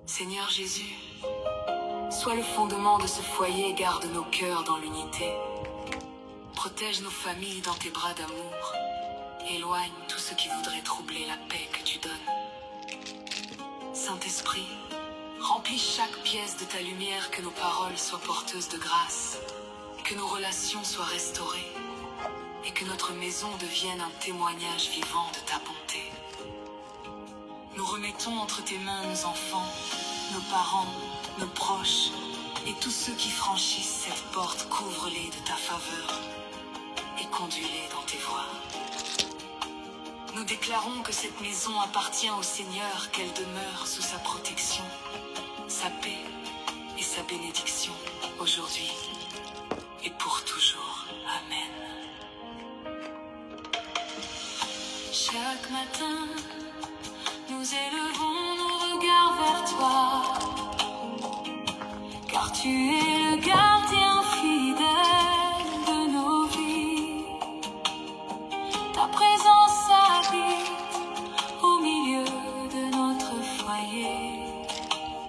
Seigneur Jésus, sois le fondement de ce foyer et garde nos cœurs dans l'unité. Protège nos familles dans tes bras d'amour. Éloigne tout ce qui voudrait troubler la paix que tu donnes. Saint-Esprit, remplis chaque pièce de ta lumière, que nos paroles soient porteuses de grâce, que nos relations soient restaurées et que notre maison devienne un témoignage vivant de ta bonté. Nous remettons entre tes mains nos enfants, nos parents, nos proches et tous ceux qui franchissent cette porte. Couvre-les de ta faveur et conduis-les dans tes voies. Nous déclarons que cette maison appartient au Seigneur, qu'elle demeure sous sa protection, sa paix et sa bénédiction, aujourd'hui et pour toujours. Amen. Chaque matin, nous élevons nos regards vers toi, car tu es le gardien fidèle de nos vies. Ta présence habite au milieu de notre foyer.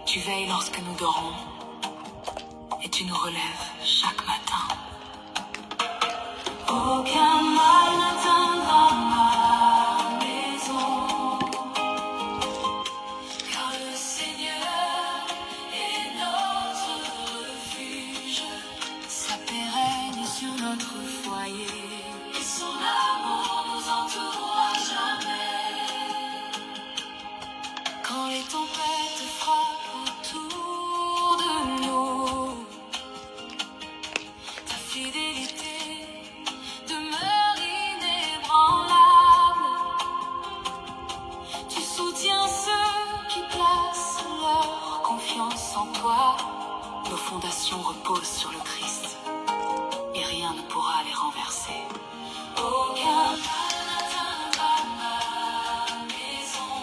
Tu veilles lorsque nous dormons et tu nous relèves chaque matin. Aucun mal n'atteindra ma maison, car le Seigneur est notre refuge. Sa paix règne sur notre foyer et son amour nous entourera jamais. Quand les tempêtes frappent autour de nous, ta fidélité demeure inébranlable. Tu soutiens ceux qui placent leur confiance en toi. Nos fondations reposent sur le Christ et rien ne pourra les renverser. Aucun mal n'atteindra ma maison,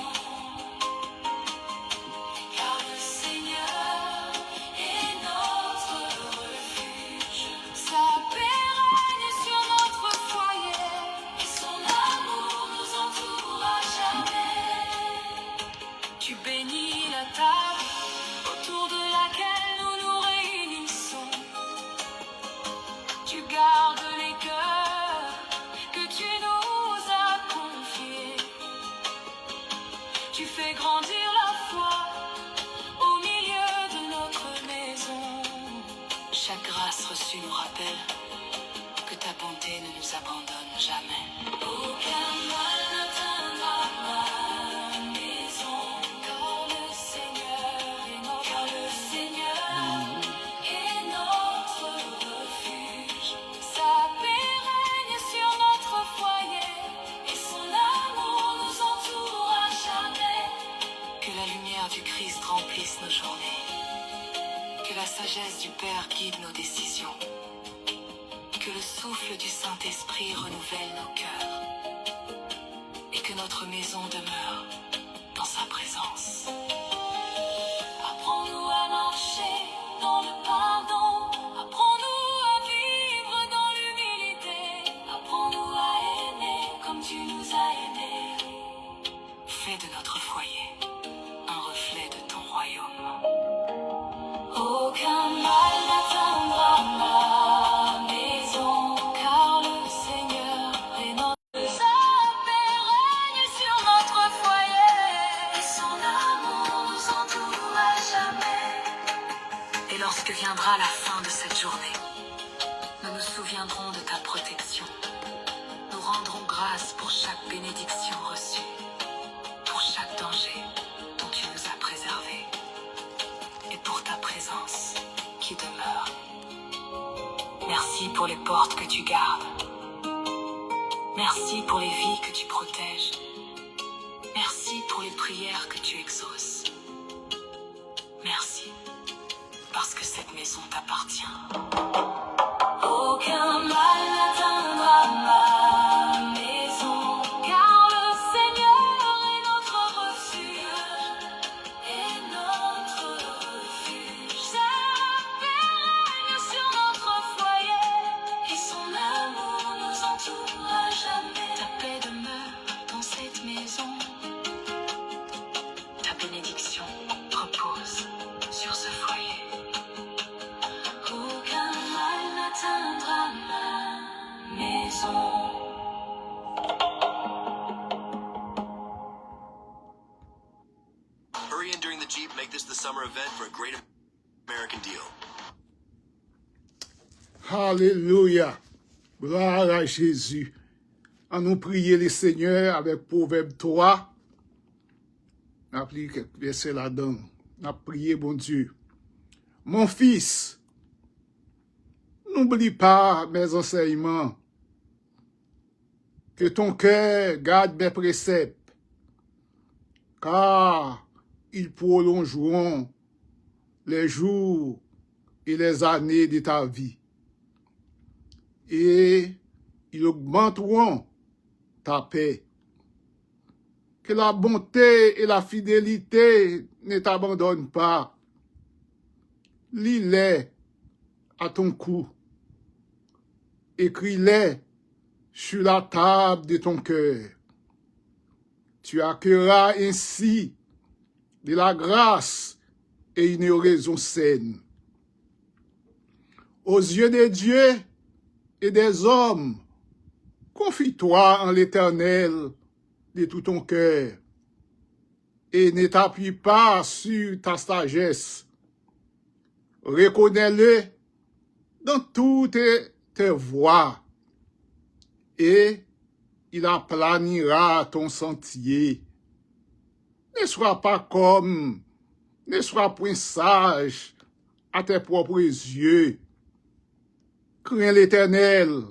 car le Seigneur est notre refuge. Sa paix règne sur notre foyer et son amour nous entourera jamais. Tu bénis la table autour de laquelle nous nous réunissons. Tu gardes les cœurs que tu nous as confiés. Tu fais grandir la foi au milieu de notre maison. Chaque grâce reçue nous rappelle que ta bonté ne nous abandonne jamais. Aucun mal n'atteindra ma maison, car le Seigneur est notre refuge. Sa paix règne sur notre foyer et son amour nous entourera jamais. Que la lumière du Christ remplisse nos journées, que la sagesse du Père guide nos décisions, que le souffle du Saint-Esprit renouvelle nos cœurs et que notre maison demeure dans sa présence. Apprends-nous à marcher dans le pardon, apprends-nous à vivre dans l'humilité, apprends-nous à aimer comme tu nous as aimés. Fais de notre foyer un reflet de ton royaume. Aucun mal n'atteindra ma maison, car le Seigneur est notre. Sa paix règne sur notre foyer et son amour nous entourera jamais. Et lorsque viendra la fin de cette journée, nous nous souviendrons de ta protection. Nous rendrons grâce pour chaque bénédiction reçue, pour chaque danger dont tu nous as préservés et pour ta présence qui demeure. Merci pour les portes que tu gardes. Merci pour les vies que tu protèges. Merci pour les prières que tu exauces. Merci parce que cette maison t'appartient. Aucun mal n'atteindra ma maison, car le Seigneur est notre refuge, Sa paix règne sur notre foyer et son amour nous entourera jamais. Ta paix demeure dans cette in during the Jeep make this the summer event for a great American deal. Alléluia. Gloire à Jésus. En nous prier le Seigneur avec Proverbe 3. On a pris quelques versets là-dedans. On a prié, bon Dieu. Mon fils, n'oublie pas mes enseignements. Que ton cœur garde mes préceptes, car ils prolongeront les jours et les années de ta vie. Et ils augmenteront ta paix. Que la bonté et la fidélité ne t'abandonnent pas. Lis-les à ton cou. Écris-les sur la table de ton cœur. Tu accueilleras ainsi de la grâce et une raison saine. Aux yeux de Dieu et des hommes, confie-toi en l'Éternel de tout ton cœur et ne t'appuie pas sur ta sagesse. Reconnais-le dans toutes tes voies et il aplanira ton sentier. Ne sois point sage à tes propres yeux. Crains l'Éternel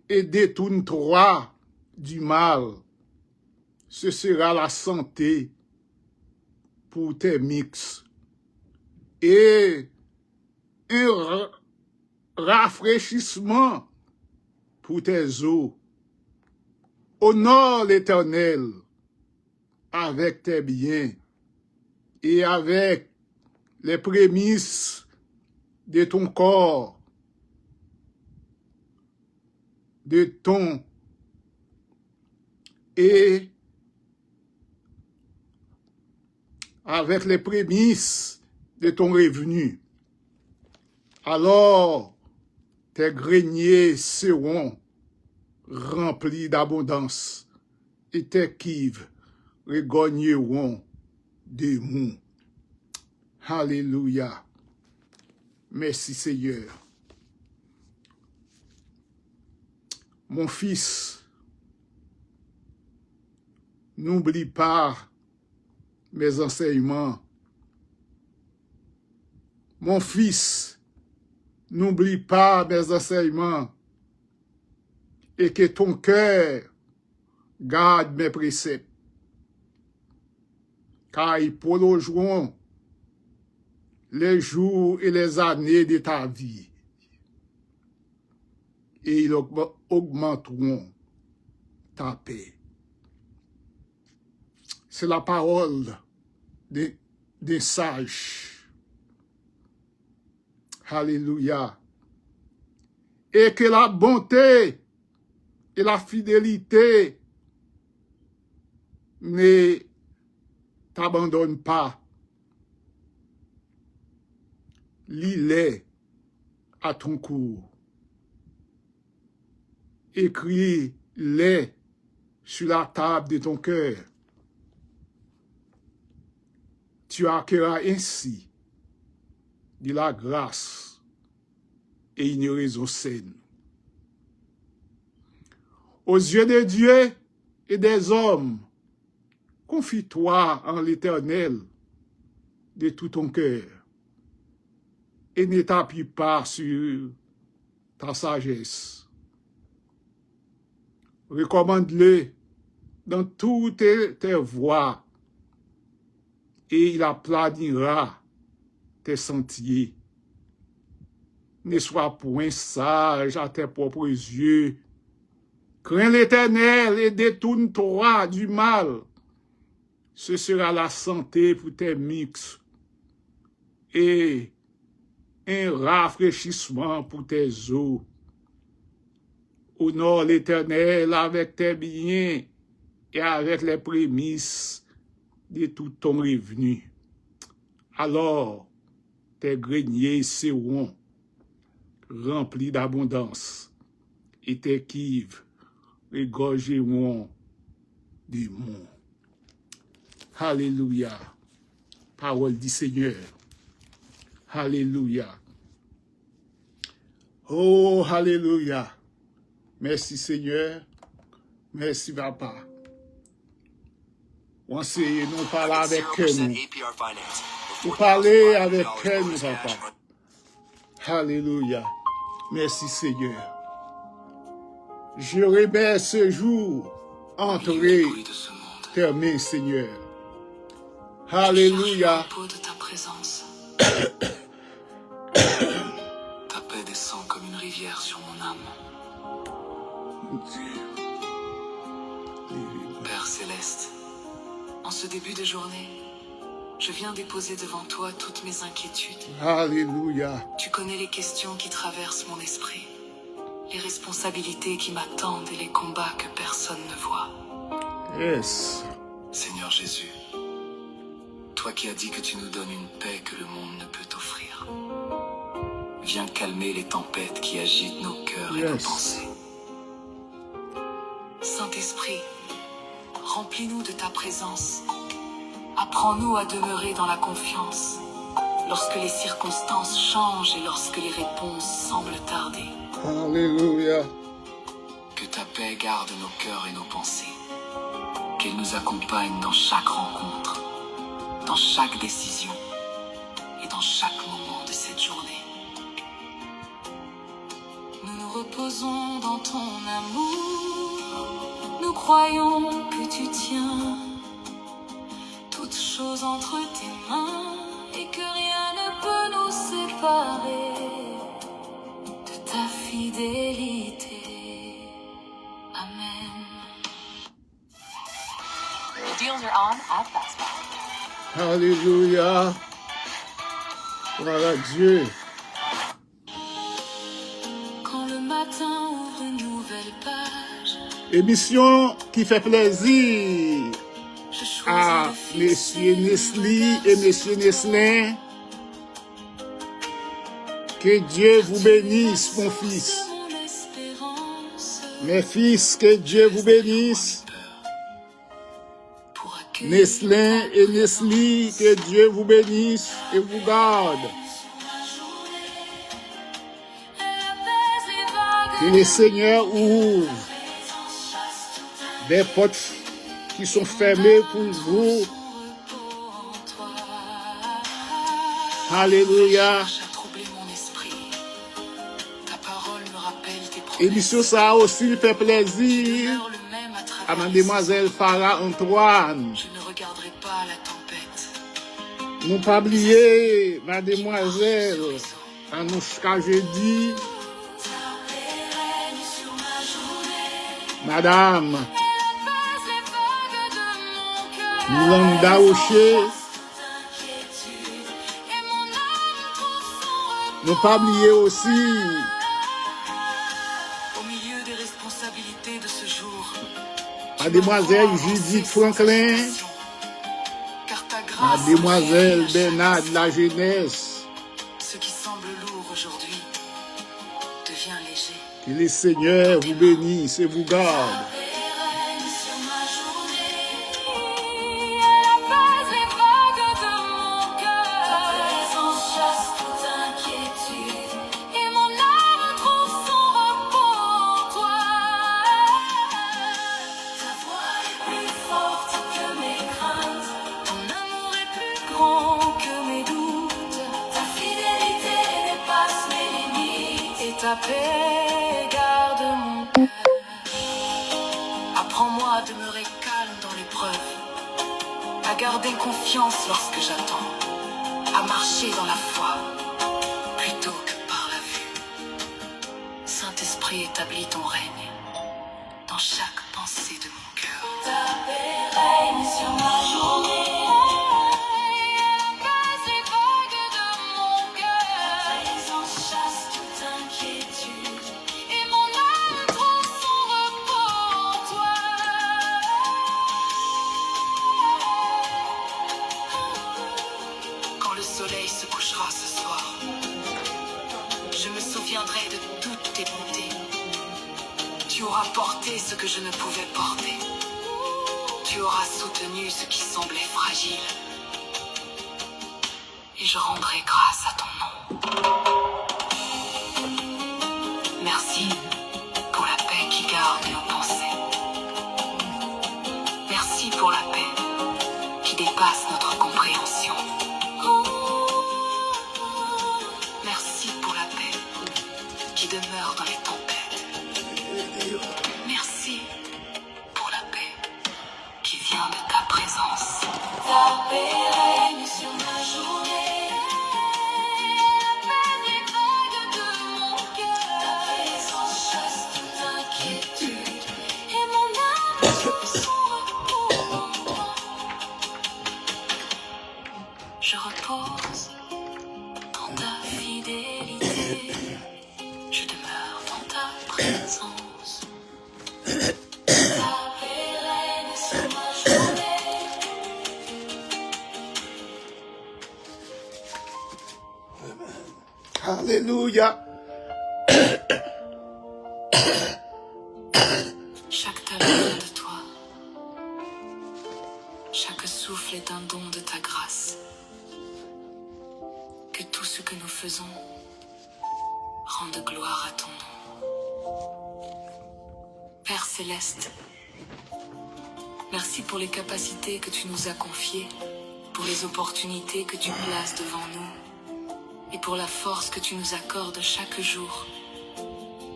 et détourne-toi du mal. Ce sera la santé pour tes mix et un rafraîchissement pour tes os. Honore l'Éternel avec tes biens et avec les prémices de ton corps, de ton et avec les prémices de ton revenu. Alors tes greniers seront remplis d'abondance et tes cuves regagneront des mous. Alléluia. Merci Seigneur. Mon fils, n'oublie pas mes enseignements. Mon fils, n'oublie pas mes enseignements et que ton cœur garde mes préceptes, car ils prolongeront les jours et les années de ta vie et ils augmenteront ta paix. C'est la parole des sages. Alléluia. Et que la bonté et la fidélité ne t'abandonnent pas. Lis-les à ton cou. Écris-les sur la table de ton cœur. Tu accueilleras ainsi de la grâce et une raison saine. Aux yeux de Dieu et des hommes, confie-toi en l'Éternel de tout ton cœur et ne t'appuie pas sur ta sagesse. Recommande-le dans toutes tes voies et il aplanira tes sentiers. Ne sois point sage à tes propres yeux. Crains l'Éternel et détourne-toi du mal. Ce sera la santé pour tes mix et un rafraîchissement pour tes os. Honore l'Éternel avec tes biens et avec les prémices de tout ton revenu. Alors, tes greniers seront remplis d'abondance et tes cuves regorgeront du monde. Alléluia. parole du Seigneur. Alléluia. Oh, alléluia. Merci Seigneur. Merci Papa. On sait, nous parlons avec nous. APR finance. Vous parlez avec nous, Papa. Alléluia. Merci Seigneur. Je remets ce jour entre bruit de ce monde. tes mains, Seigneur. Je cherche le Alléluia. repos de ta présence. Ta paix descend comme une rivière sur mon âme. Père céleste, en ce début de journée, je viens déposer devant toi toutes mes inquiétudes. Alléluia. Tu connais les questions qui traversent mon esprit, les responsabilités qui m'attendent et les combats que personne ne voit. Yes. Seigneur Jésus, toi qui as dit que tu nous donnes une paix que le monde ne peut offrir, viens calmer les tempêtes qui agitent nos cœurs et nos Yes. pensées. Saint-Esprit, remplis-nous de ta présence. Apprends-nous à demeurer dans la confiance lorsque les circonstances changent et lorsque les réponses semblent tarder. Alléluia. Que ta paix garde nos cœurs et nos pensées. Qu'elle nous accompagne dans chaque rencontre, dans chaque décision et dans chaque moment de cette journée. Nous nous reposons dans ton amour. Nous croyons que tu tiens toutes choses entre tes mains et que rien ne peut nous séparer de ta fidélité. Amen. The deals are on at Best Buy. Alléluia. Voilà Dieu. Quand le matin ouvre une nouvelle page, Émission qui fait plaisir je choisis à de fixer Messieurs Nestlé et Messieurs Nestlin. Que Dieu vous bénisse, mon fils. mon espérance Mes fils, que Dieu vous bénisse. pour accueillir Nestlin et Nestlé, que Dieu vous bénisse et vous garde. Que le Seigneur ouvre des portes qui sont fermées pour vous. Alléluia. a troublé mon esprit. Ta parole me rappelle tes promesses. Émission ça aussi fait plaisir Demeure le même à à travers les mademoiselle Farah Antoine. saisons. Je ne regarderai pas la tempête. Nous pas oublier mademoiselle Anouchka jeudi. Madame Milanda Rocher. Nous pas oublier aussi Au milieu des responsabilités de ce jour, mademoiselle Judith Franklin, car ta grâce mademoiselle agit à chaque Bernard de la jeunesse. Ce qui semble lourd aujourd'hui devient léger. Que le Seigneur vous bénisse et vous garde. Ta paix garde mon cœur. Apprends-moi à demeurer calme dans l'épreuve, à garder confiance lorsque j'attends, à marcher dans la foi plutôt que par la vue. Saint-Esprit, établis ton règne dans chaque pensée de mon cœur. Ta paix règne sur ma journée. De toutes tes bontés. Tu auras porté ce que je ne pouvais porter. Tu auras soutenu ce qui semblait fragile. et je rendrai grâce à ton nom. Merci pour la paix qui garde nos pensées. Merci pour la paix qui dépasse notre compréhension. Merci pour la paix qui demeure dans les tempêtes. Merci pour la paix qui vient de ta présence. Ta paix règne sur ma journée. La paix des vagues de mon cœur. Ta présence chasse toute inquiétude et mon âme trouve son repos en toi. Je repose dans ta fidélité. Je demeure dans ta présence. Ta paix règne sur ma journée. Alléluia. Chaque talent vient de toi. Chaque souffle est un don de ta grâce. Que tout ce que nous faisons rende gloire à ton nom. Père céleste, merci pour les capacités que tu nous as confiées, pour les opportunités que tu places devant nous et pour la force que tu nous accordes chaque jour.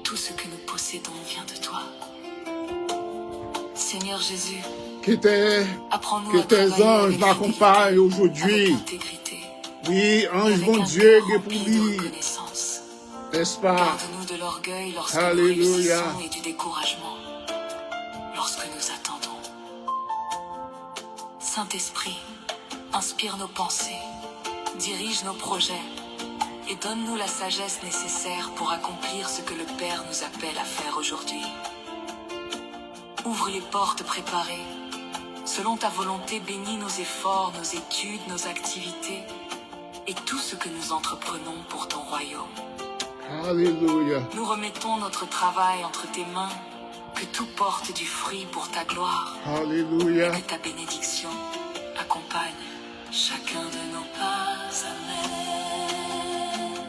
Tout ce que nous possédons vient de toi. Seigneur Jésus, Que apprends-nous à tes travailler anges avec m'accompagnent fidélité, aujourd'hui. avec intégrité, Oui, et ange avec bon un Dieu, cœur que pour rempli de lui, reconnaissance. n'est-ce pas? Garde-nous de l'orgueil lorsque nous Alléluia. réussissons et du découragement lorsque nous attendons. Saint-Esprit, inspire nos pensées, dirige nos projets et donne-nous la sagesse nécessaire pour accomplir ce que le Père nous appelle à faire aujourd'hui. Ouvre les portes préparées. Selon ta volonté, bénis nos efforts, nos études, nos activités et tout ce que nous entreprenons pour ton royaume. Alléluia. Nous remettons notre travail entre tes mains, que tout porte du fruit pour ta gloire Alléluia. et que ta bénédiction accompagne chacun de nos pas. Amen.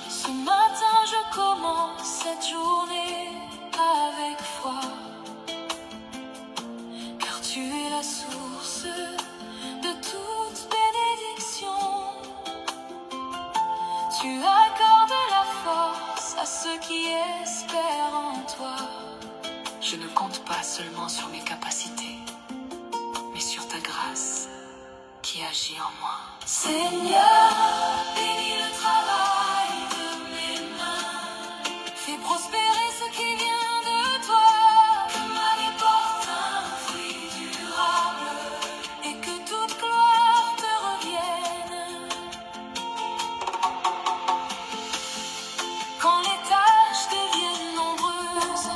Ce matin, je commence cette journée avec foi, car tu es la source de toute bénédiction. Tu accordes la force à ceux qui espèrent en toi. Je ne compte pas seulement sur mes capacités, mais sur ta grâce qui agit en moi. Seigneur, bénis le travail de mes mains. Fais prospérer ce qui vient de toi. Que ma vie porte un fruit durable et que toute gloire te revienne. Quand les tâches deviennent nombreuses,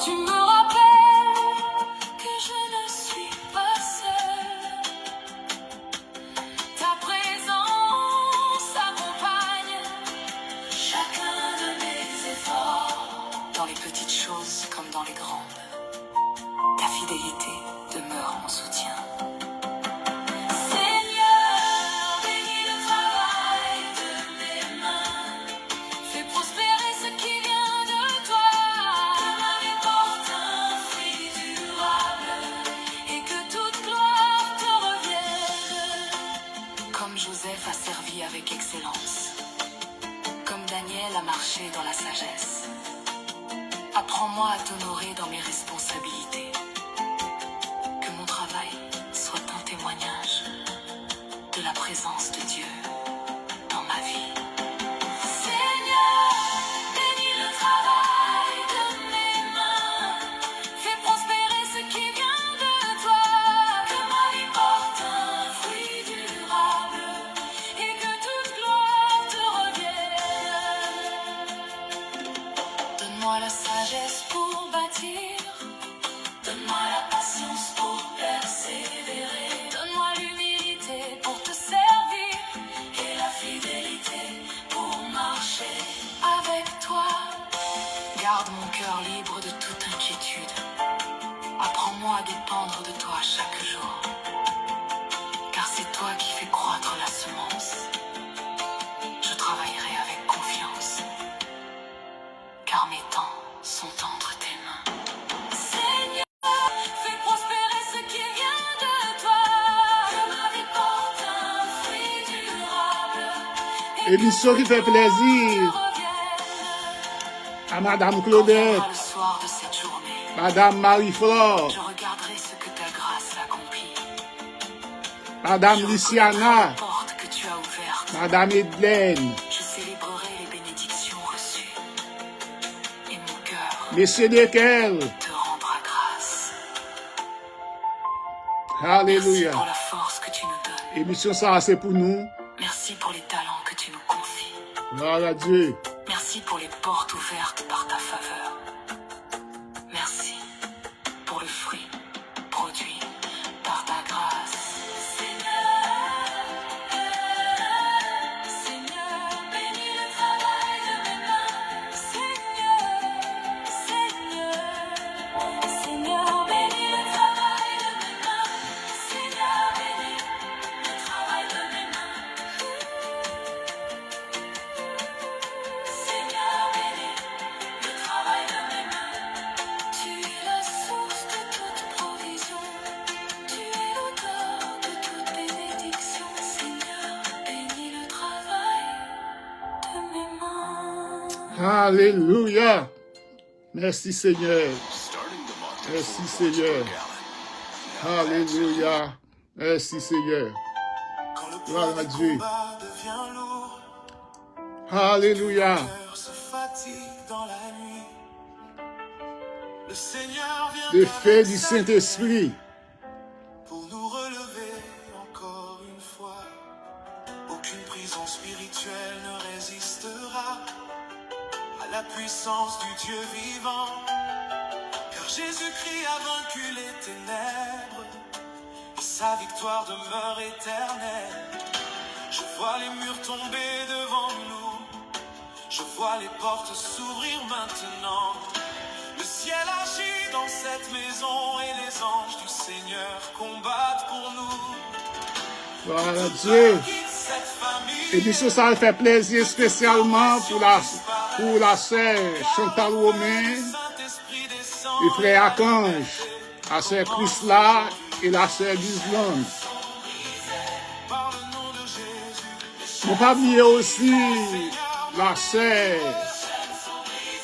tu me rappelles que je ne suis pas seule. Ta présence accompagne chacun de mes efforts. Dans les petites choses comme dans les grandes, ta fidélité demeure mon soutien. Seigneur, bénis le travail de mes mains. Fais prospérer ce qui vient de toi. Que ma vie porte un fruit durable et que toute gloire te revienne. Comme Joseph a servi avec excellence, comme Daniel a marché dans la sagesse, apprends-moi à t'honorer dans mes responsabilités. Que mon travail soit un témoignage de la présence de Dieu dans ma vie. Seigneur, bénis le travail de mes mains. Fais prospérer ce qui vient de toi. Que ma vie porte un fruit durable et que toute gloire te revienne. Donne-moi la sagesse pour bâtir. Donne-moi la patience pour persévérer. Donne-moi l'humilité pour te servir. toi qui fais croître la semence, je travaillerai avec confiance, car mes temps sont entre tes mains. Seigneur, fais prospérer ce qui vient de toi, que ma vie porte un fruit durable. Émission qui fait plaisir à Madame Claudette, Le soir de cette journée, Madame Marie-Flore, je regarderai ce que ta grâce accomplit. Madame Je Luciana, reconnaîtrai la porte que tu as ouverte. Madame Edlaine, Je célébrerai les bénédictions reçues. Et mon cœur Monsieur Desquelles. te rendra grâce. Merci Alléluia. pour la force que tu nous donnes. Émission ça, c'est pour nous. Merci pour les talents que tu nous confies. Gloire à Dieu. Merci pour les portes ouvertes par ta faveur. Merci pour le fruit produit par ta grâce. Seigneur, bénis le travail de mes mains. Seigneur, bénis le travail de mes mains. Seigneur, bénis le travail de mes mains. Seigneur, bénis le travail de mes mains. Tu es la source de toute provision. Tu es l'auteur de toute bénédiction. Seigneur, bénis le travail de mes mains. Alléluia. Merci Seigneur. Starting the month Merci with Seigneur. $4 per gallon. Alléluia. Merci Seigneur. Quand le Gloire poids à des Dieu. combats devient lourd, Alléluia. le cœur se fatigue dans la nuit. Le Seigneur vient Le avec fait du sa Saint-Esprit. pour nous relever encore une fois. Aucune prison spirituelle ne résistera à la puissance du Dieu vivant. Car Jésus-Christ a vaincu les ténèbres et sa victoire demeure éternelle. Je vois les murs tomber devant nous. Je vois les portes s'ouvrir maintenant. Le ciel agit dans cette maison et les anges du Seigneur combattent pour nous. Gloire à Dieu. Quitte cette famille. Émission ça fait plaisir spécialement pour la sœur Chantal Romain Saint-Esprit descend et frère Archange, la sœur Chrisla et la sœur Ghislaine. par le nom de Jésus. Ne pas oublier aussi la sœur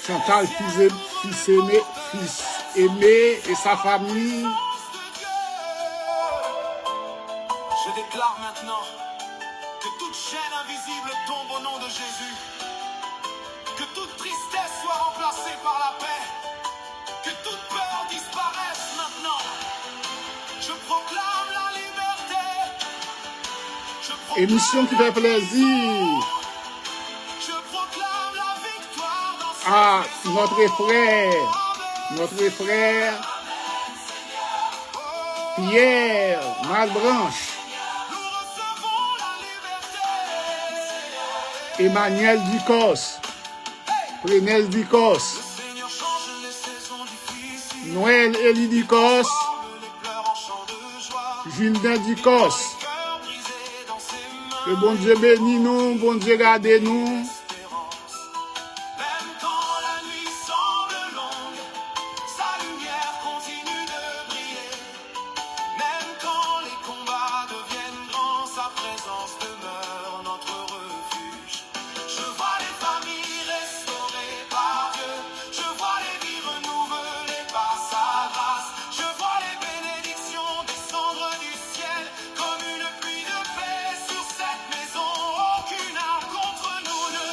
Chantal fils aimé et sa famille. Je déclare maintenant que toute chaîne invisible tombe au nom de Jésus. Que toute tristesse soit remplacée par la paix. Que toute peur disparaisse maintenant. Je proclame la liberté. Je proclame Émission qui fait plaisir Je proclame la victoire dans cette à notre frère Pierre Malbranche, Nous recevons la liberté. Emmanuel Ducos, Prenel Ducos, Seigneur change les saisons difficiles. Noël Elie Ducos, Forme les pleurs en chants de joie. Julien Ducos. Cœur brisé dans ses mains. Que bon Dieu bénisse nous, bon Dieu garde nous. Espérance. Même quand la nuit semble longue, sa lumière continue de briller. Même quand les combats deviennent grands, sa présence demeure notre refuge. Je vois les familles restaurées par Dieu. Je vois les vies renouvelées par sa grâce. Je vois les bénédictions descendre du ciel comme une pluie de paix sur cette maison. Aucune arme contre nous ne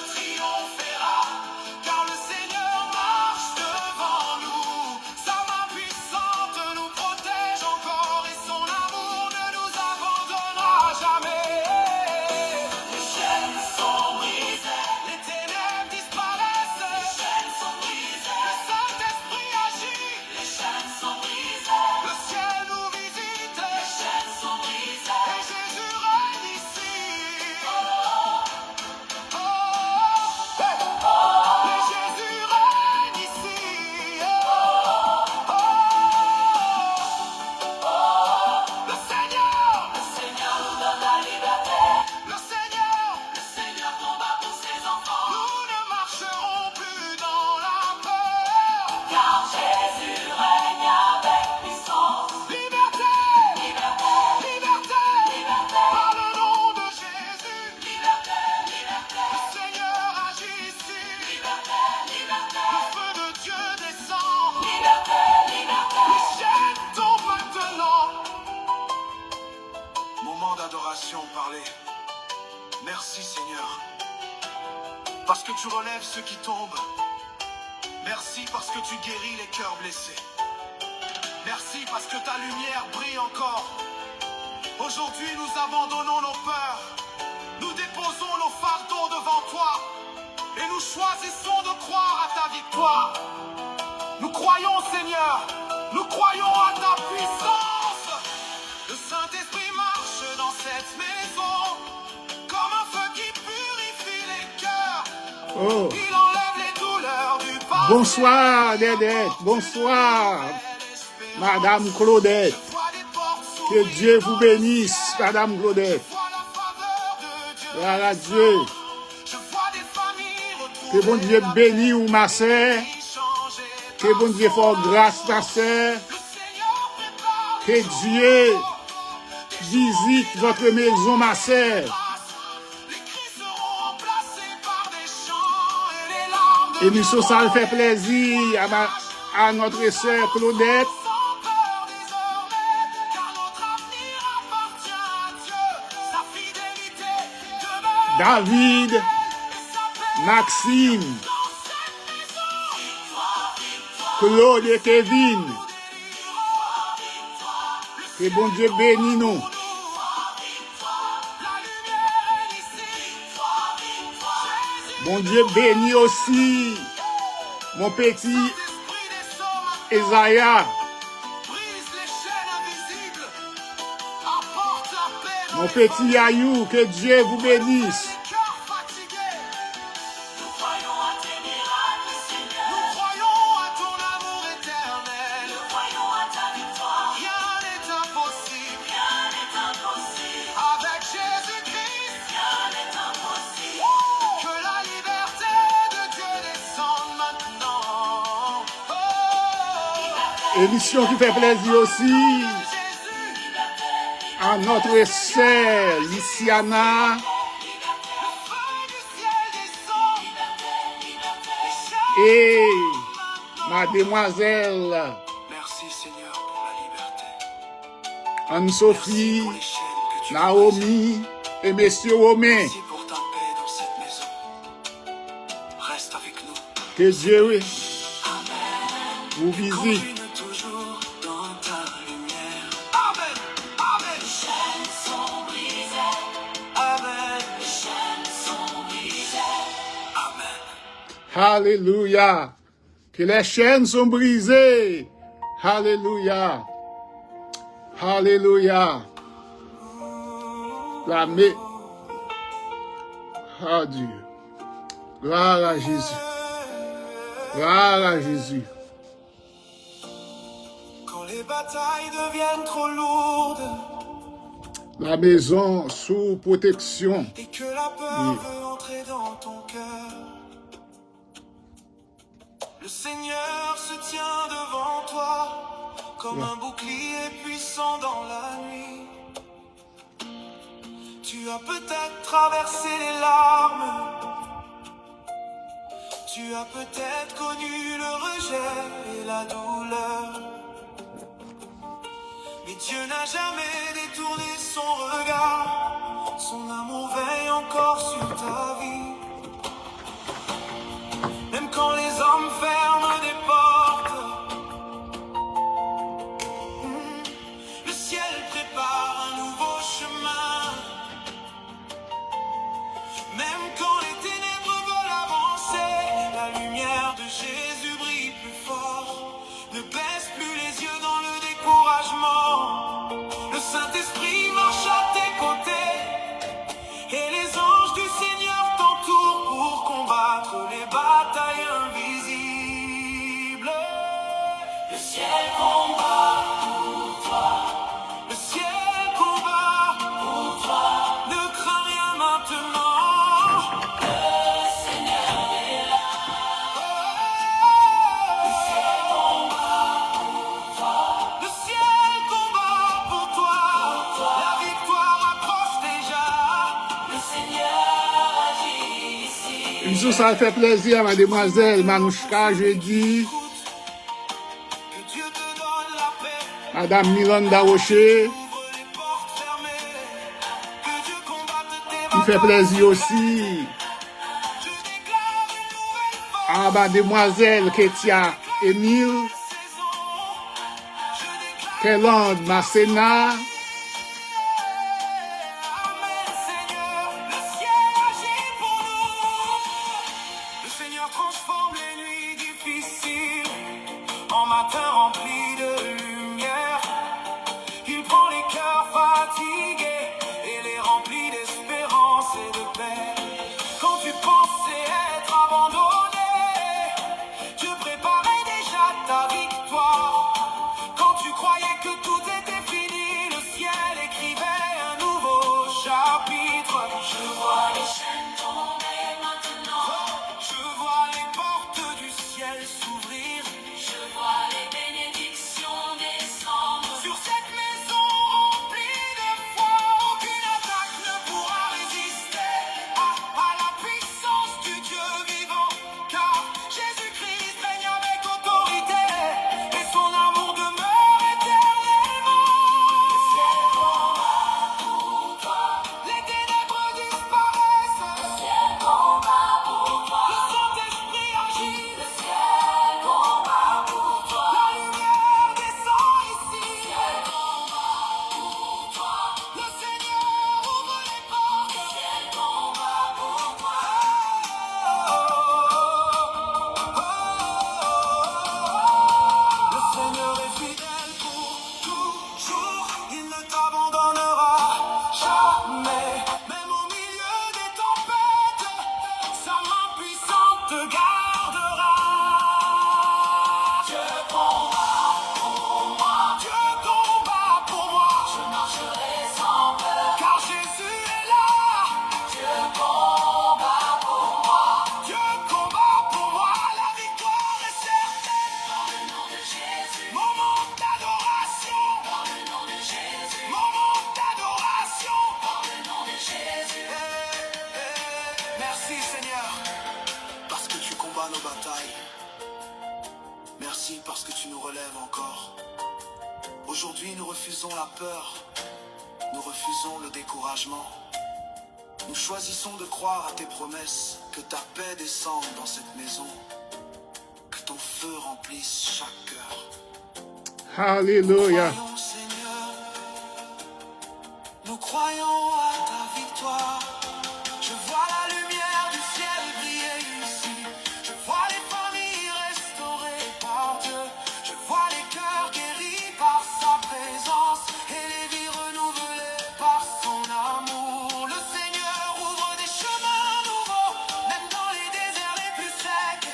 parler. Merci Seigneur, parce que tu relèves ceux qui tombent. Merci parce que tu guéris les cœurs blessés. Merci parce que ta lumière brille encore. Aujourd'hui nous abandonnons nos peurs. Nous déposons nos fardeaux devant toi. Et nous choisissons de croire à ta victoire. Nous croyons Seigneur, nous croyons à ta puissance. Le Saint-Esprit marche dans cette maison comme un feu qui purifie les cœurs. Oh. Il enlève les douleurs du passé. Bonsoir, Dédette. Bonsoir, Madame Claudette. Que Dieu vous bénisse, Madame Claudette. Gloire à Dieu. Que bon Dieu bénisse ou ma sœur. Que bon Dieu fasse grâce, ma sœur. Que Dieu visite votre maison, ma sœur. Émission, ça fait plaisir à notre sœur Claudette. David, Maxime, Claude et Kevin. Que bon Dieu bénisse nous. Bon Dieu bénit aussi mon petit Esaïa. Mon petit Yayou, que Dieu vous bénisse. Émission qui fait plaisir aussi à notre sœur Lyciana et mademoiselle Merci Seigneur pour la liberté. Anne-Sophie, Pour les chaînes que tu Naomi et Monsieur Romain. Merci pour ta paix dans cette maison. Reste avec nous. Que Dieu vous visite. Continue toujours dans ta lumière. Amen. Amen. Les chaînes sont brisées. Amen. Les chaînes sont brisées. Amen. Alléluia. Que les chaînes sont brisées. Alléluia. Alléluia. Clamez. Ah Dieu. Gloire à Jésus. Gloire à Jésus. Quand les batailles deviennent trop lourdes La maison sous protection. et que la peur veut entrer dans ton cœur, le Seigneur se tient devant toi comme un bouclier puissant dans la nuit. Tu as peut-être traversé les larmes, tu as peut-être connu le rejet et la douleur, mais Dieu n'a jamais détourné son regard, son amour veille encore sur ta vie. Même quand les hommes ferment des portes, le ciel prépare un nouveau chemin. Même quand les ténèbres veulent avancer, la lumière de Jésus brille plus fort. Ne baisse plus les yeux dans le découragement. Le Saint-Esprit marche à tes côtés et les anges du Seigneur t'entourent pour combattre les batailles invisibles. Le ciel combat pour toi. Le ciel combat pour toi. Ne crains rien maintenant. Le ciel combat pour toi. La victoire approche déjà. Le Seigneur agit ici. Émission, ça fait plaisir à mademoiselle Manouchka jeudi. Que Dieu te donne la paix. Madame Miranda Rocher. Ouvre les portes fermées. Que Dieu combat fait plaisir aussi à mademoiselle Ketia Emile, Kelande Masséna, Le Seigneur transforme les nuits difficiles en matins remplis de lumière. Il prend les cœurs fatigués et les remplit d'espérance et de paix. Quand tu pensais être abandonné, Dieu préparait déjà ta victoire. Quand tu croyais que tout était fini, le ciel écrivait un nouveau chapitre. Je vois les chaînes tomber maintenant. Je vois les portes du ciel s'ouvrir. Je vois les bénédictions descendre sur cette maison remplie de foi. Aucune attaque ne pourra résister à la puissance du Dieu vivant. Car Jésus-Christ règne avec autorité et son amour demeure éternellement. Le ciel combat pour toi. Les ténèbres disparaissent. Le ciel combat pour toi. Le Saint-Esprit agit. Le ciel combat pour toi. La lumière descend ici. Le ciel combat pour toi. Le Seigneur ouvre les portes. Le ciel combat pour toi. Le Seigneur est fidèle pour toujours. Il ne t'abandonnera jamais. Même au milieu des tempêtes, sa main puissante te gardera. Dieu combat pour moi. Dieu combat pour moi. Je marcherai sans peur. Car Jésus est là. Dieu combat pour moi. Dieu combat pour moi. La victoire est certaine. Dans le nom de Jésus. Moment d'adoration. Dans le nom de Jésus. Moment d'adoration. Dans le nom de Jésus. Merci Seigneur, parce que tu combats nos batailles. Merci parce que tu nous relèves encore. Aujourd'hui, nous refusons la peur. Nous refusons le découragement. Nous choisissons de croire à tes promesses, que ta paix descende dans cette maison, que ton feu remplisse chaque cœur. Alléluia. Croyons, Seigneur, nous croyons à ta victoire. Je vois la lumière du ciel briller ici. Je vois les familles restaurées par Dieu. Je vois les cœurs guéris par sa présence et les vies renouvelées par son amour. Le Seigneur ouvre des chemins nouveaux, même dans les déserts les plus secs.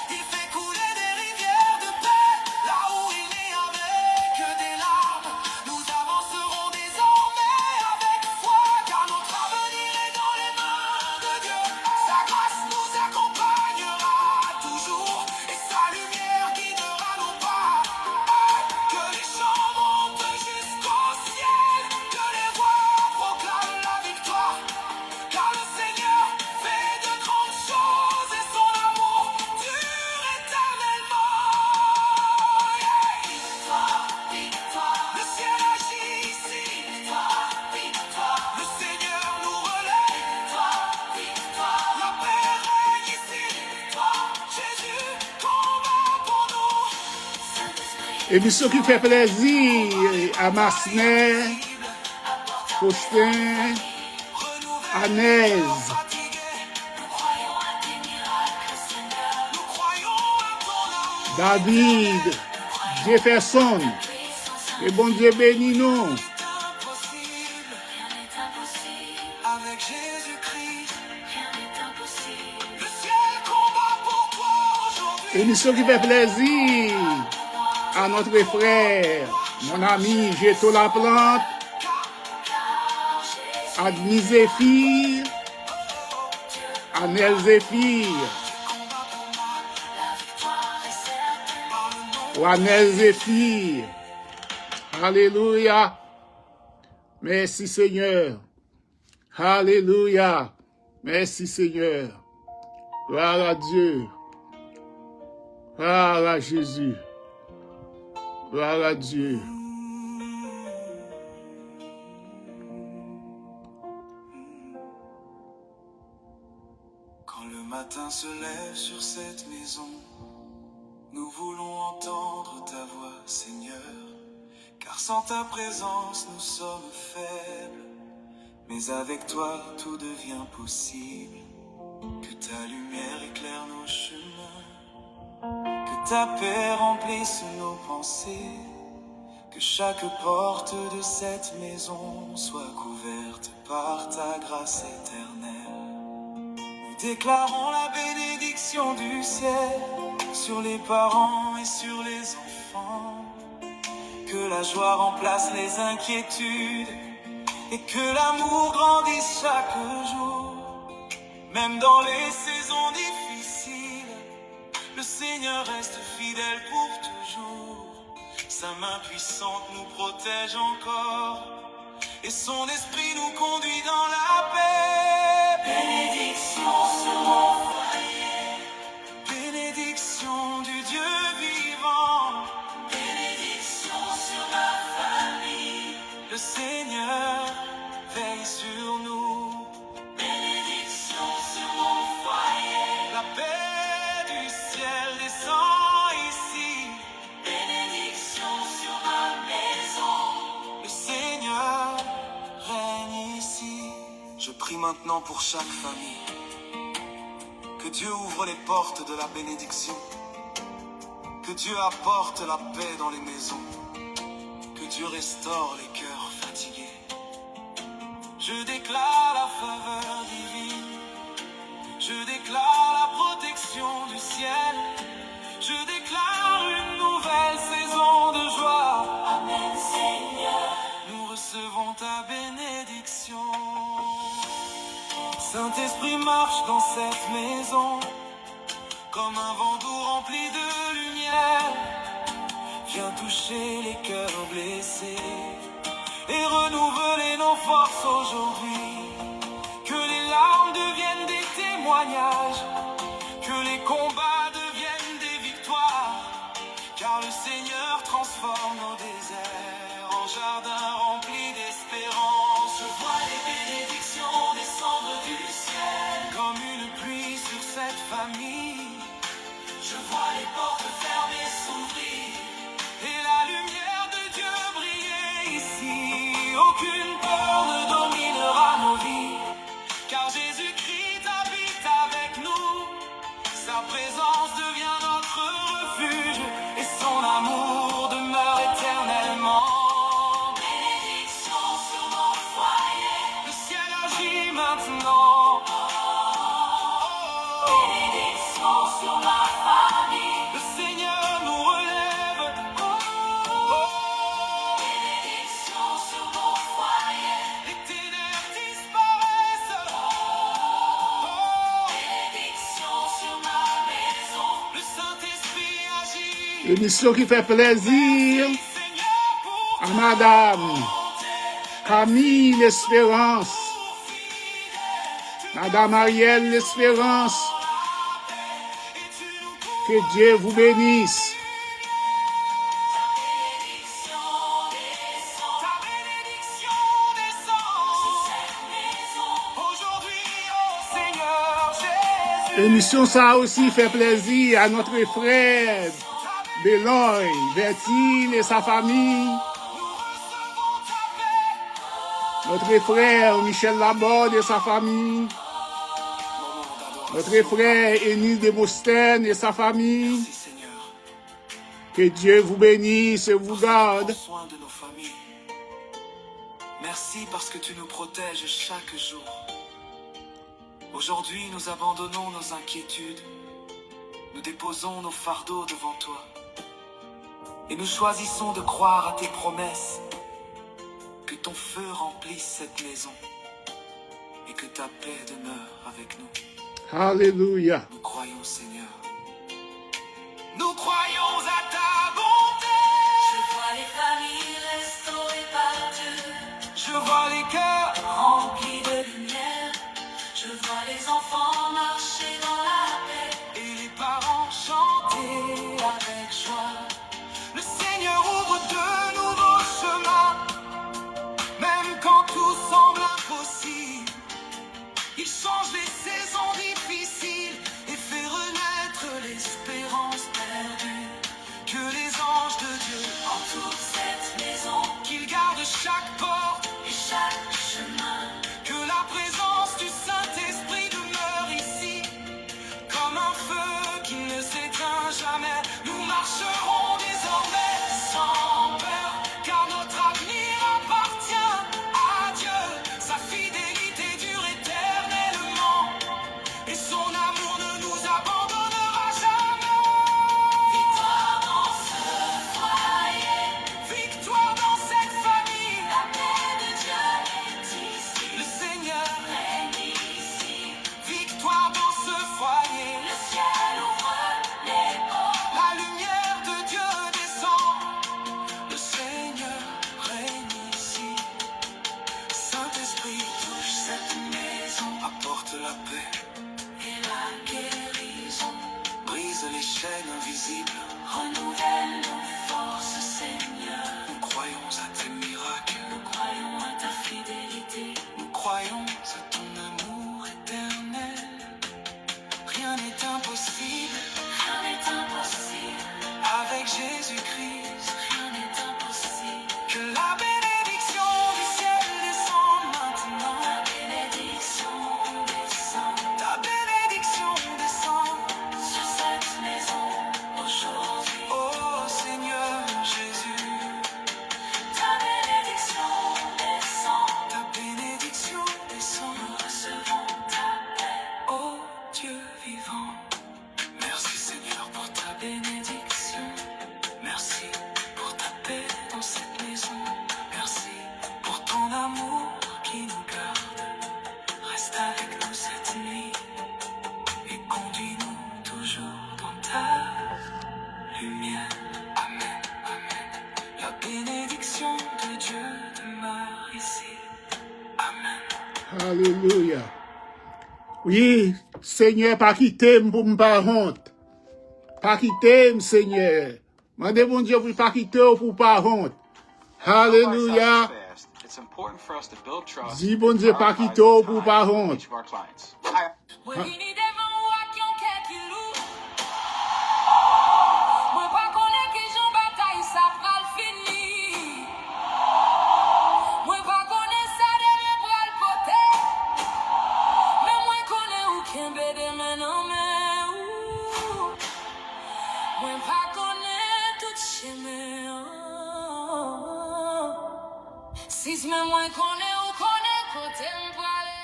Il fait couler des rivières de paix là où il n'y avait que des larmes. Nous avancerons désormais avec foi, car notre avenir est dans les mains de Dieu. Sa grâce nous accompagnera toujours et sa lumière guidera nos pas. Que les chants montent jusqu'au ciel, que les voix proclament la victoire. Car le Seigneur fait de grandes choses et son amour dure éternellement. Victoire, victoire, le ciel agit ici. Victoire, victoire, le Seigneur nous relève. Victoire, victoire, la paix règne ici. Victoire, Jésus combat pour nous. Saint-Esprit, Émission qui fait plaisir à Massenet, Faustin, Anaise, fatigué, nous croyons à tes miracles, Seigneur. Nous croyons à ton amour. David, Jefferson. Et bon Dieu bénis nous. Impossible, Rien n'est impossible. avec Jésus-Christ. Rien n'est impossible. Le ciel combat pour toi aujourd'hui. Émission qui fait plaisir à notre frère, mon ami Géto La Plante, Admi Zéphir, Anel Zéphir, ou Anel Zéphir. Alléluia. Merci Seigneur. Alléluia. Merci Seigneur. Gloire à Dieu. Gloire à Jésus. Gloire à Dieu. matin se lève sur cette maison. Nous voulons entendre ta voix, Seigneur, car sans ta présence nous sommes faibles. Mais avec toi tout devient possible. Que ta lumière éclaire nos chemins, que ta paix remplisse nos pensées, que chaque porte de cette maison soit couverte par ta grâce éternelle. Nous déclarons la bénédiction du ciel sur les parents et sur les enfants, que la joie remplace les inquiétudes et que l'amour grandisse chaque jour. Même dans les saisons difficiles, le Seigneur reste fidèle pour toujours. Sa main puissante nous protège encore et son esprit nous conduit dans la paix. Bénédiction sur mon foyer, bénédiction du Dieu vivant, bénédiction sur ma famille. Le Seigneur veille sur nous. Bénédiction sur mon foyer, la paix du ciel descend ici. Bénédiction sur ma maison, le Seigneur règne ici. Je prie maintenant pour chaque famille, que Dieu ouvre les portes de la bénédiction, que Dieu apporte la paix dans les maisons, que Dieu restaure les cœurs fatigués. Je déclare la faveur divine, je déclare la protection du ciel, je déclare une nouvelle saison de joie. Amen, Seigneur. Nous recevons ta bénédiction. Saint-Esprit marche dans cette maison, comme un vent doux rempli de lumière. Viens toucher les cœurs blessés et renouveler nos forces aujourd'hui. Que les larmes deviennent des témoignages, que les combats deviennent des victoires, car le Seigneur transforme nos déserts en jardins remplis d'espérance. Je vois les bénédictions descendre du ciel comme une pluie sur cette famille. Je vois les portes fermées s'ouvrir et la lumière de Dieu briller ici. Aucune peur ne dominera nos vies, car Jésus-Christ habite avec nous. Sa présence devient notre refuge et son amour demeure éternellement. Bénédiction sur mon foyer, le ciel agit maintenant. Bénédiction sur ma famille, le Seigneur nous relève. Bénédiction sur mon foyer, les ténèbres disparaissent. Bénédiction sur ma maison, le Saint-Esprit agit. Émission qui fait plaisir à Madame Camille l'Espérance, Madame Ariel l'Espérance. Que Dieu vous bénisse. L'émission ça aussi fait plaisir à notre frère Beloy Vertil et sa famille. Notre frère Michel Laborde et sa famille. Notre frère Énile de Boston et sa famille. Merci, Seigneur. Que Dieu vous bénisse et vous garde. Prends soin de nos familles. Merci parce que tu nous protèges chaque jour. Aujourd'hui, nous abandonnons nos inquiétudes. Nous déposons nos fardeaux devant toi. Et nous choisissons de croire à tes promesses. Que ton feu remplisse cette maison. Et que ta paix demeure avec nous. Alléluia. Nous croyons, Seigneur. Nous croyons à ta bonté. Je vois les familles restaurées par Dieu, Je vois les cœurs. remplis de lumière. Je vois les enfants marcher dans la paix. Et les parents chanter avec joie. Le Seigneur ouvre de nouveaux chemins. Même quand tout semble impossible. Il change les saisons difficiles Alléluia. Oui, Seigneur, pas quitter pour me pas honte. Pas quitter, Seigneur. Mandez mon Dieu pour pas quitter pour pas honte. Alléluia. Dis bon Dieu, pas quitter pour pas honte. Si même moi connais ou connais côté m'parler.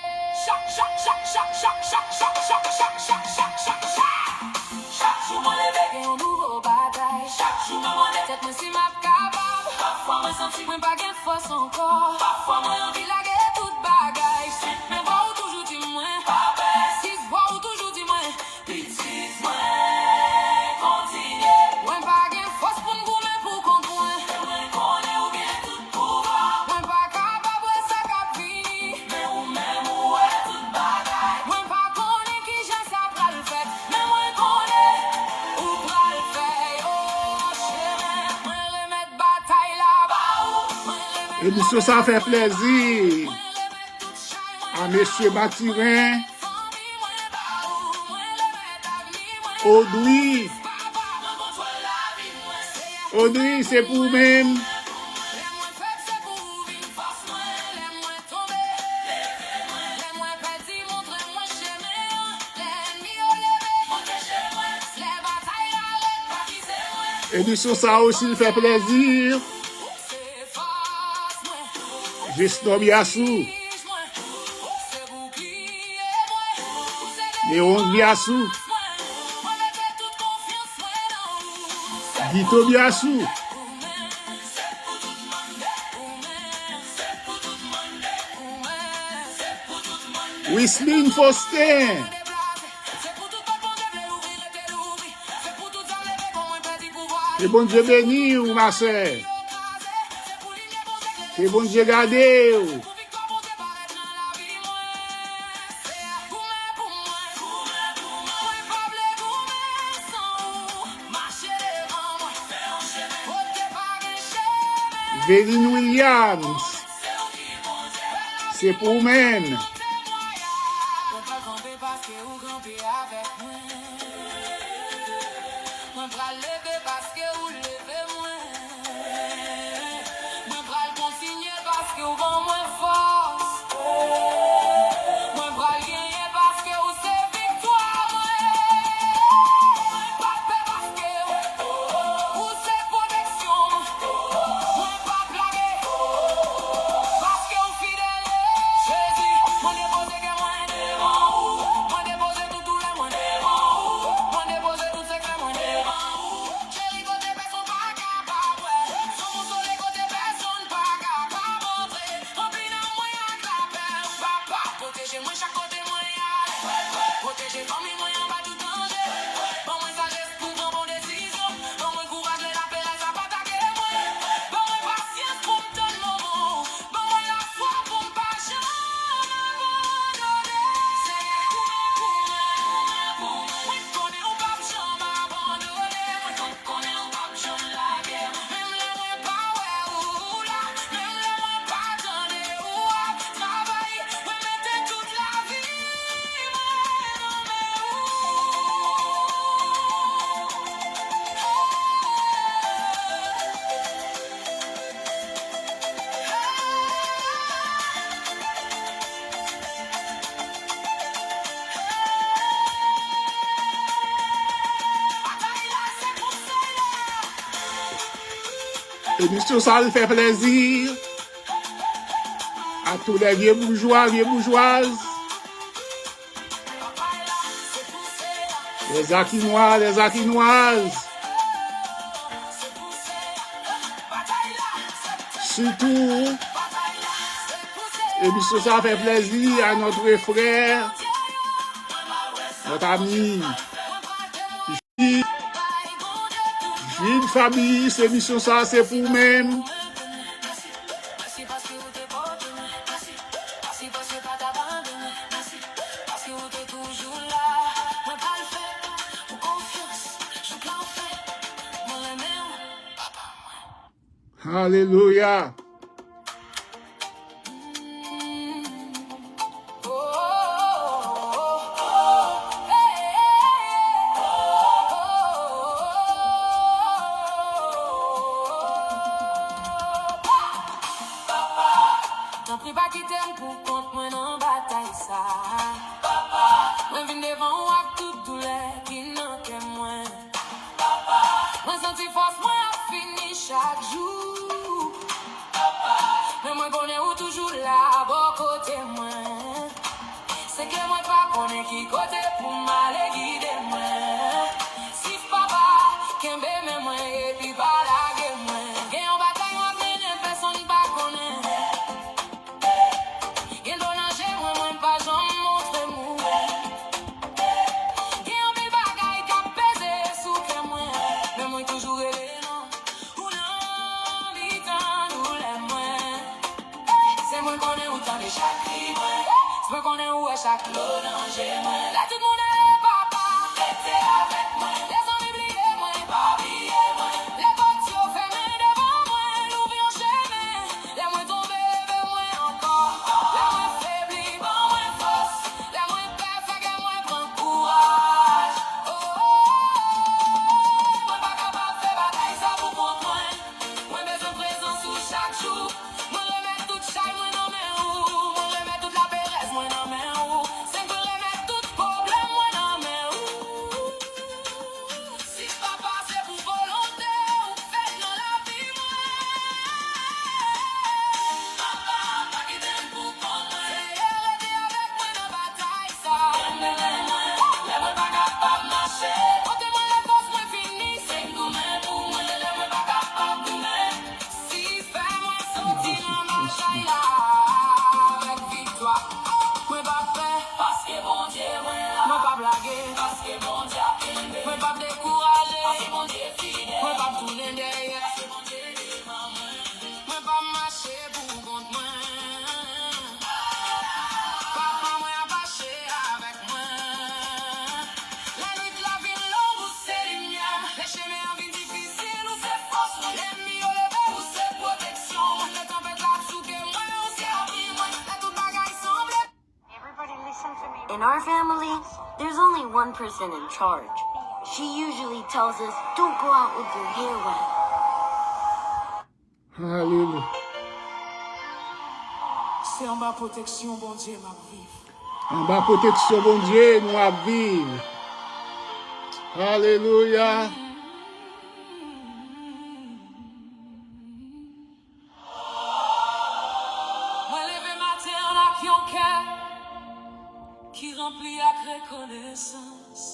Chaque jour moi levé un nouveau bataille. Chaque jour moi tête moi si m'a capable. Parfois moi senti moi pas gain force encore. Parfois moi envie la guerre toute bagaille. Mais voir toujours dis moi. Si voir toujours dis moi. Petite moi continue. Moi pas gain force pour me goumer pour comprendre. Moi connais ou bien tout pouvoir. Moi pas capable ça cap fini. Mais ou même ou est toute bagaille. Moi pas connais qui j'en ça pral fait. Mais moi connais ou pral fait. Oh chérie, moi remettre bataille là-bas. Et monsieur, ça fait plaisir à monsieur Mathurin, Audrey. Audrey, c'est pour même. Et du coup, ça aussi fait plaisir. Justin Biassou. Léon Biassou. Guito Biassou. Wisline Faustin. Que bon Dieu béni ou ma soeur. Que bon Dieu garde ou. Véline Williams. C'est pour même. Émission, ça lui fait plaisir à tous les vieux bourgeois, vieux bourgeoises, les Aquinois, les Aquinoises. Surtout, émission, ça fait plaisir à notre frère, notre ami, Gilles Fabi, cette émission, ça, c'est pour même. Alléluia. N'en prie pas qui t'aime pour compte moi dans bataille ça. Moi vine devant ou avec toute douleur qui n'en qu'est moins. Moi senti force moi a fini chaque jour. Mais moi connais où toujours là, bon côté moi. C'est que moi pas connais qui côté pour m'aller guider moi. Si papa, qu'un bébé moi et puis pas la gueule moi. Gagne en bataille moi mener personne pas connaît. Gagne dans danger moi même pas j'en montre moi. Gagne en belle bagaille qui a pesé sous que moi. Mais moi toujours élé non. Ou non, l'idée nous les moi. C'est moi qu'on est où t'en es chaque rive. C'est moi qu'on est où à chaque lot danger moi. Là tout le monde est papa. Restez avec moi. Les hommes oubliés moi. Pas oubliés moi. Les portes fermées devant moi. L'ouvrir en chemin. Les moins tombés vers moi encore. Les moins faiblis, bon moins force. Les moins perfects, les moins prend courage. Oh, oh, oh. Moi pas capable de faire bataille ça pour moi. Moi besoin de présence sous chaque jour. Moi remettre toute chaille, moi non mais où. Moi remettre toute la péresse, moi non mais où. C'est que remettre tout problème, moi non mais où. Si papa c'est pour volonté, ou fait dans la vie, moi. Papa, pas qui t'aime pour prendre moi. C'est arrêter avec moi dans bataille ça. Lève-moi pas capable de marcher. Ôtez-moi la force, moi fini. C'est nous même pour moi, lève-moi pas capable de mettre. Si fais-moi sortir dans ma bataille là, avec victoire. Moi pas fait, parce que bon Dieu, moi pas blaguer, parce que bon Dieu a aimé. Moi pas décourager, parce que bon Dieu est fidèle. Moi pas tourner derrière, parce que bon Dieu est devant moi. Moi pas marcher pour contre moi. Papa moi a marché avec moi. La nuit la vie longue ou c'est lumière. Les chemins en vie difficile ou c'est force. L'ennemi au levé ou c'est protection. Les tempêtes la souke moi ou c'est abri moi. La toute bagaille semble. In our family, there's only one person in charge. She usually tells us, don't go out with your hair wet. Alléluia. C'est en bas protection, bon Dieu, ma vie. En bas protection, bon Dieu, nous à vivre. Alléluia. Moi levé matin avec un cœur qui remplit avec reconnaissance.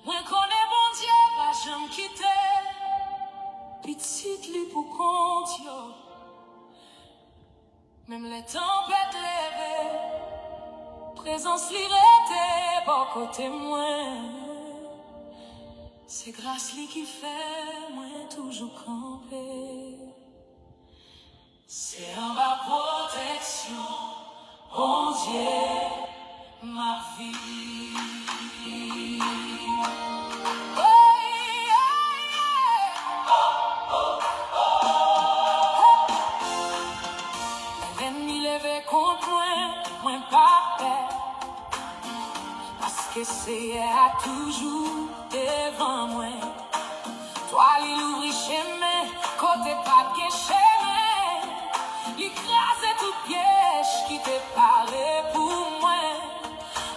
Moi connais mon Dieu, pas jamais quitté. Petite lui pour compte yo. Même les tempêtes levées, présence li rete pas côté moi. C'est grâce lui qui fait moi toujours camper. C'est en ma protection, bon Dieu, ma vie. Oh, yeah. L'ennemi levé contre moi pas peur. Parce que c'est à toujours devant moi. Toi, il ouvre chemin, côté pas de chemin. L'écraser tout piège qui t'est paré pour moi.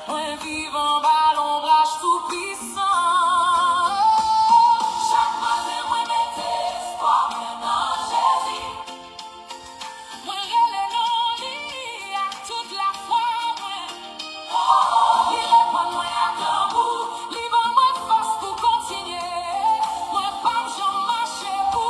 Moi vivant ballon brage tout puissant. Chaque matin moi mette espoir maintenant Jésus. Moi relève non lit à toute la foi moi. Il répond moi à tambour, il va moi force pour continuer. Moi pas j'en marche pour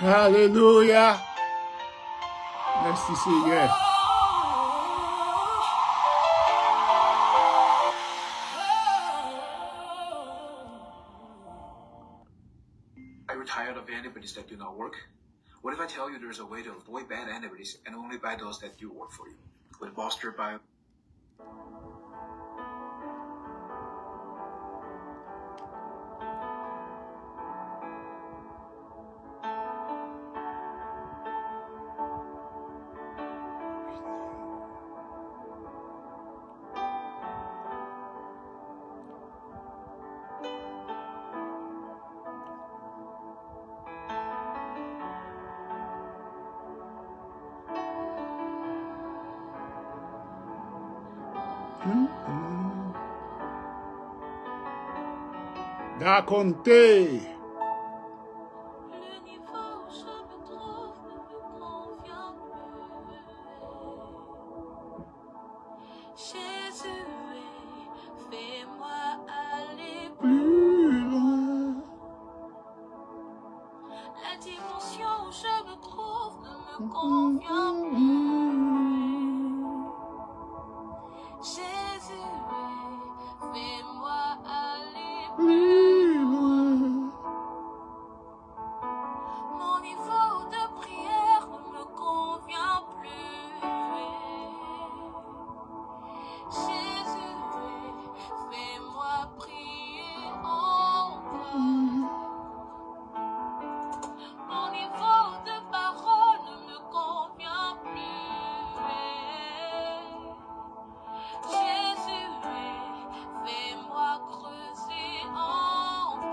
Alléluia. Merci Seigneur. Are you tired of antibodies that do not work? What if I tell you there's a way to avoid bad antibodies and only buy those that do work for you? With Bolster Bio. Racontez. Le niveau où je me trouve ne me convient plus. Jésus, fais-moi aller Plus loin. La dimension où je me trouve ne me convient plus. Jésus, fais-moi aller Plus loin. Mon niveau de prière ne me convient plus. Jésus, fais-moi prier encore. Mon niveau de parole ne me convient plus. Jésus, fais-moi creuser encore.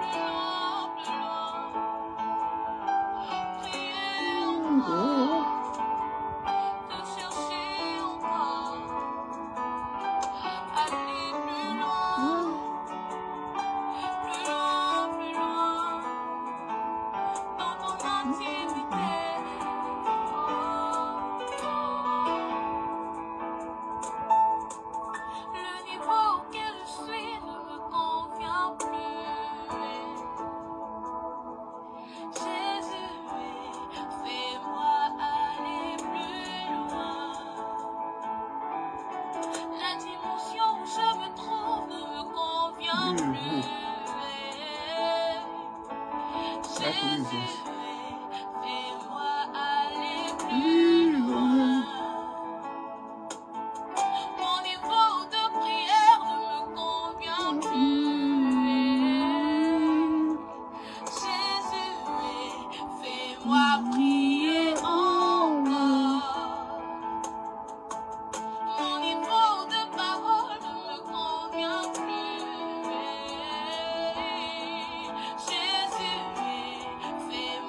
Plus loin, prier encore, te chercher encore, aller plus loin, dans ton intimité. Le niveau auquel je suis ne me convient plus. Jésus, fais-moi aller plus loin. La dimension où je me trouve ne me convient plus. Jésus, fais-moi aller plus loin. Mon niveau de prière ne me convient plus. Jésus, fais-moi prier encore. Mon niveau de parole ne me convient plus. Jésus, fais-moi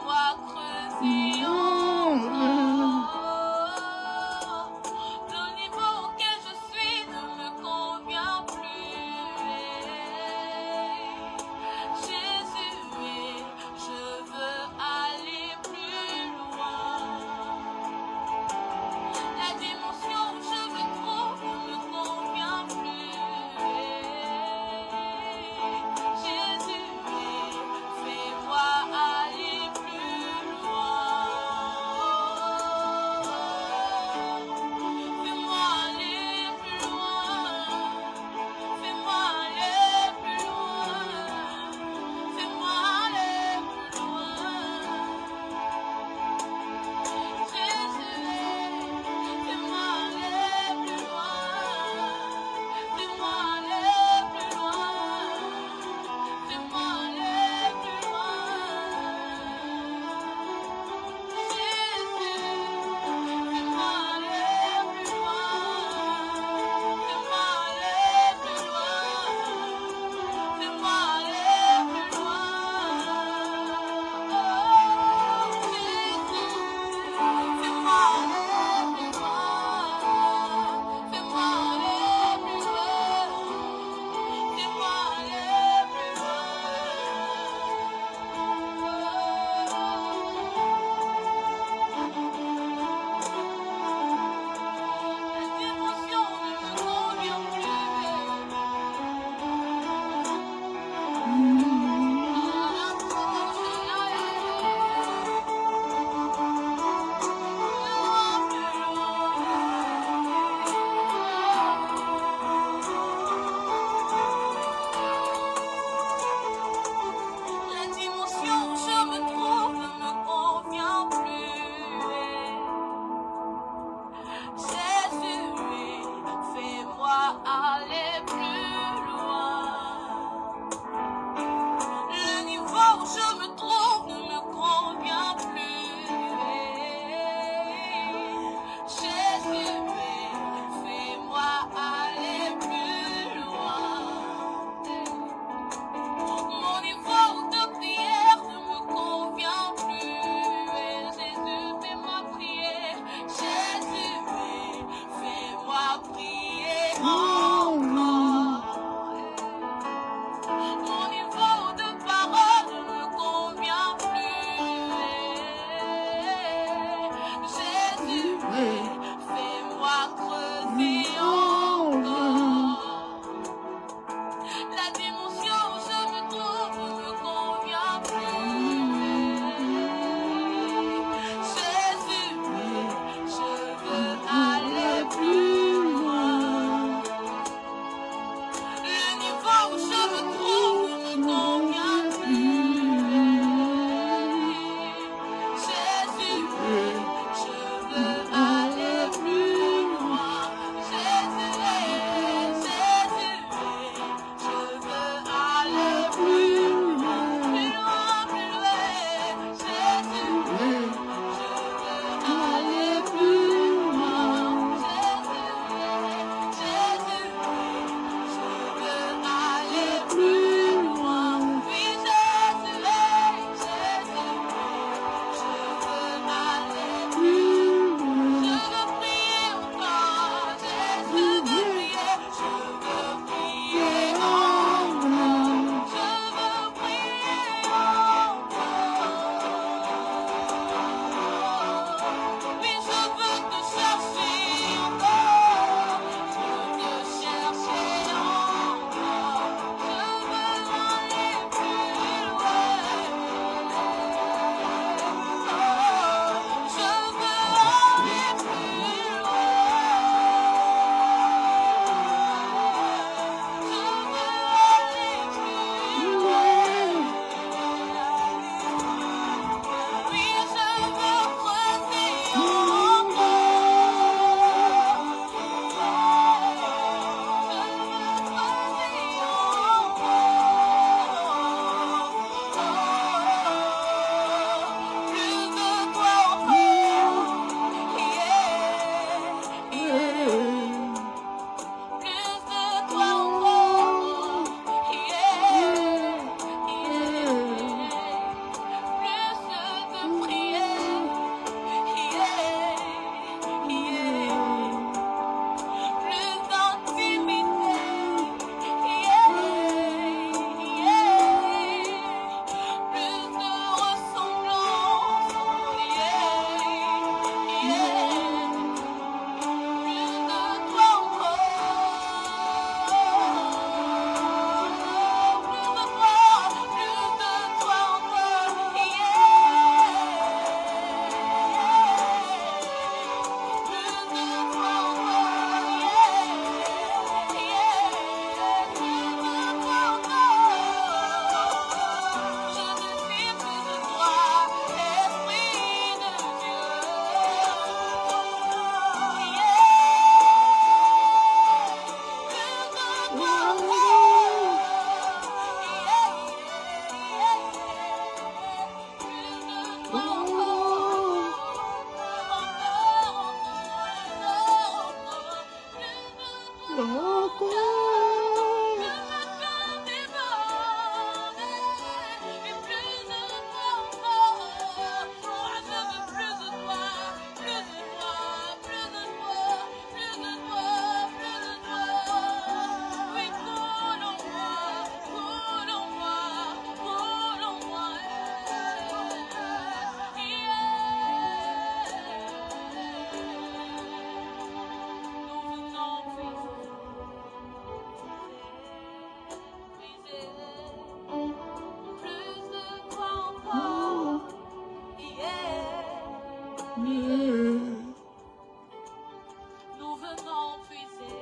Nous venons puiser,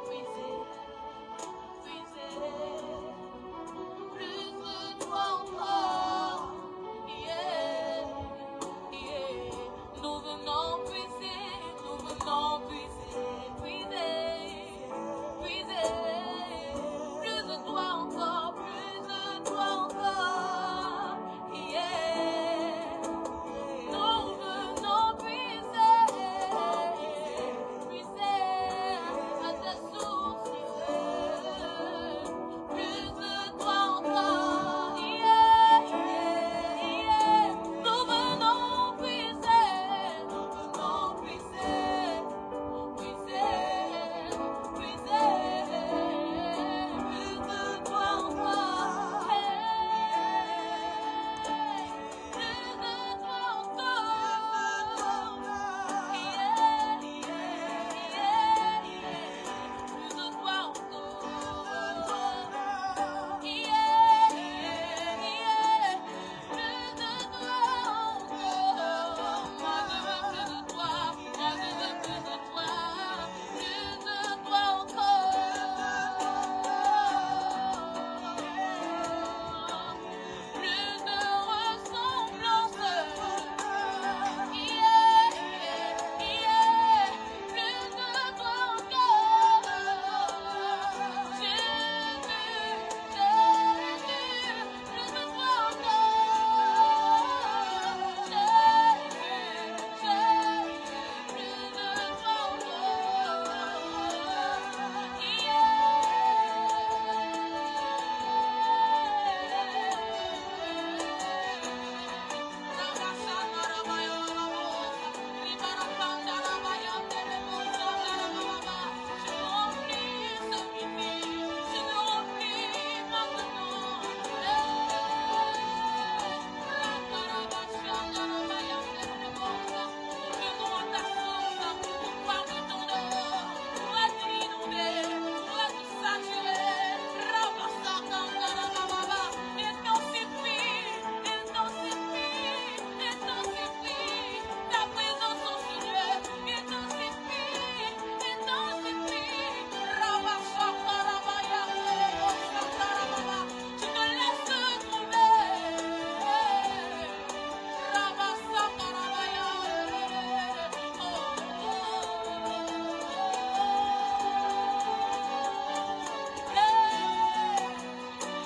puiser, puiser. Plus de toi encore. Yeah, yeah. Nous venons puiser, puiser, puiser. Plus de toi encore, yeah. Nous venons puiser, puiser à ta source. Plus de toi encore, yeah, yeah. Nous venons puiser, puiser, puiser, plus de toi encore, plus de toi encore, yeah, plus de toi encore, yeah, plus de toi encore, moi je veux plus de toi, moi je veux plus de toi, plus de toi encore, plus de ressemblance, yeah, plus de toi encore, Jésus, plus de toi encore,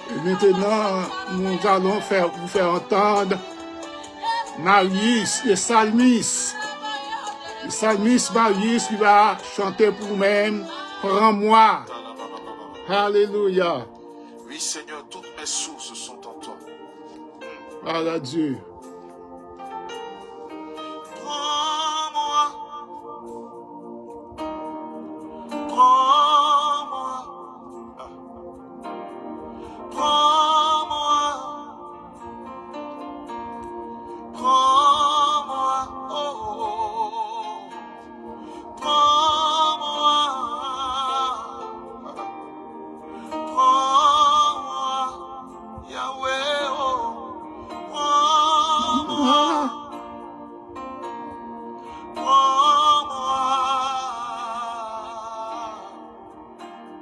Et maintenant, nous allons vous faire entendre Marius, le psalmiste. Le psalmiste Marius qui va chanter pour nous-mêmes. Prends-moi. Alléluia. Oui, Seigneur, toutes mes sources sont en toi. Gloire à Dieu. Prends-moi. Prends-moi. Prends-moi. Prends-moi. Oh. Prends-moi. Prends-moi. Yahweh. Oh. Prends-moi. Prends-moi.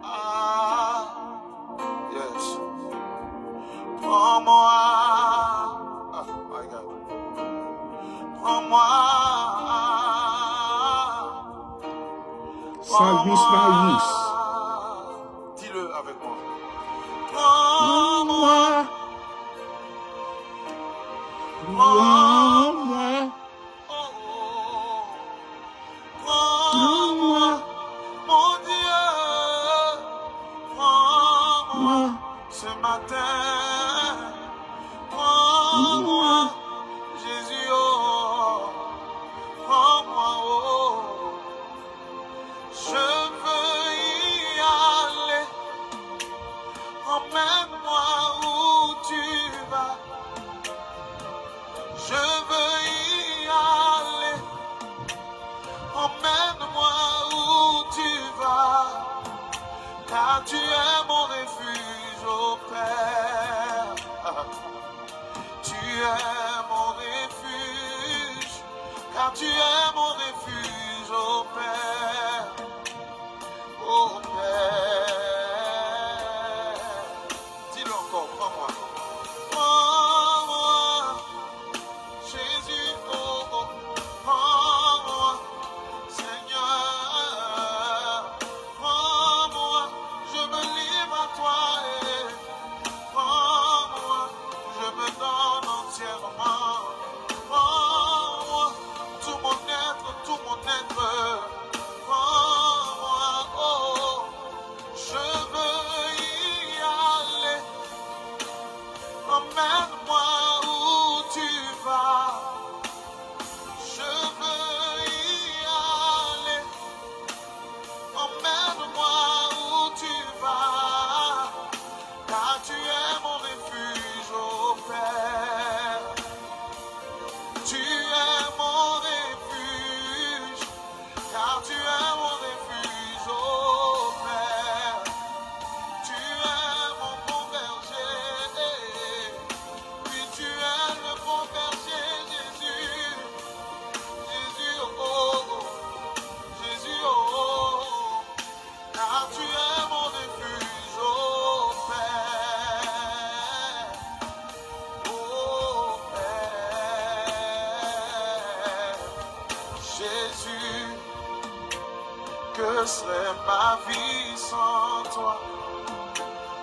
Ah. Yes. Prends-moi. Ah, my God. Prends-moi. Psalmiste Marius. Dis-le avec moi. Prends-moi. Prends-moi. Prends-moi. Oh, prends-moi. Mon Dieu. Prends-moi. Moi. Ce matin. Prends-moi. Jésus, oh. Prends-moi, oh. Je veux y car tu es mon refuge, ô Père, ô Père. Dis-le encore, prends-moi. Prends-moi, Jésus, oh, oh, prends-moi, Seigneur. Prends-moi, je me livre à toi et prends-moi, je me donne entièrement. Prends-moi, tout mon être, tout mon être. Prends-moi, oh, je veux y aller. Emmène-moi où tu vas. Je veux y aller. Emmène-moi où tu vas. Car tu es mon refuge, ô Père. Tu es mon refuge. Car tu es mon refuge, ô Père. Tu es mon bon berger. Oui, tu es le bon berger, Jésus. Jésus, oh, oh. Jésus, oh, oh. Car tu es mon refuge, oh Père. Oh Père. Jésus, que serait ma vie sans toi?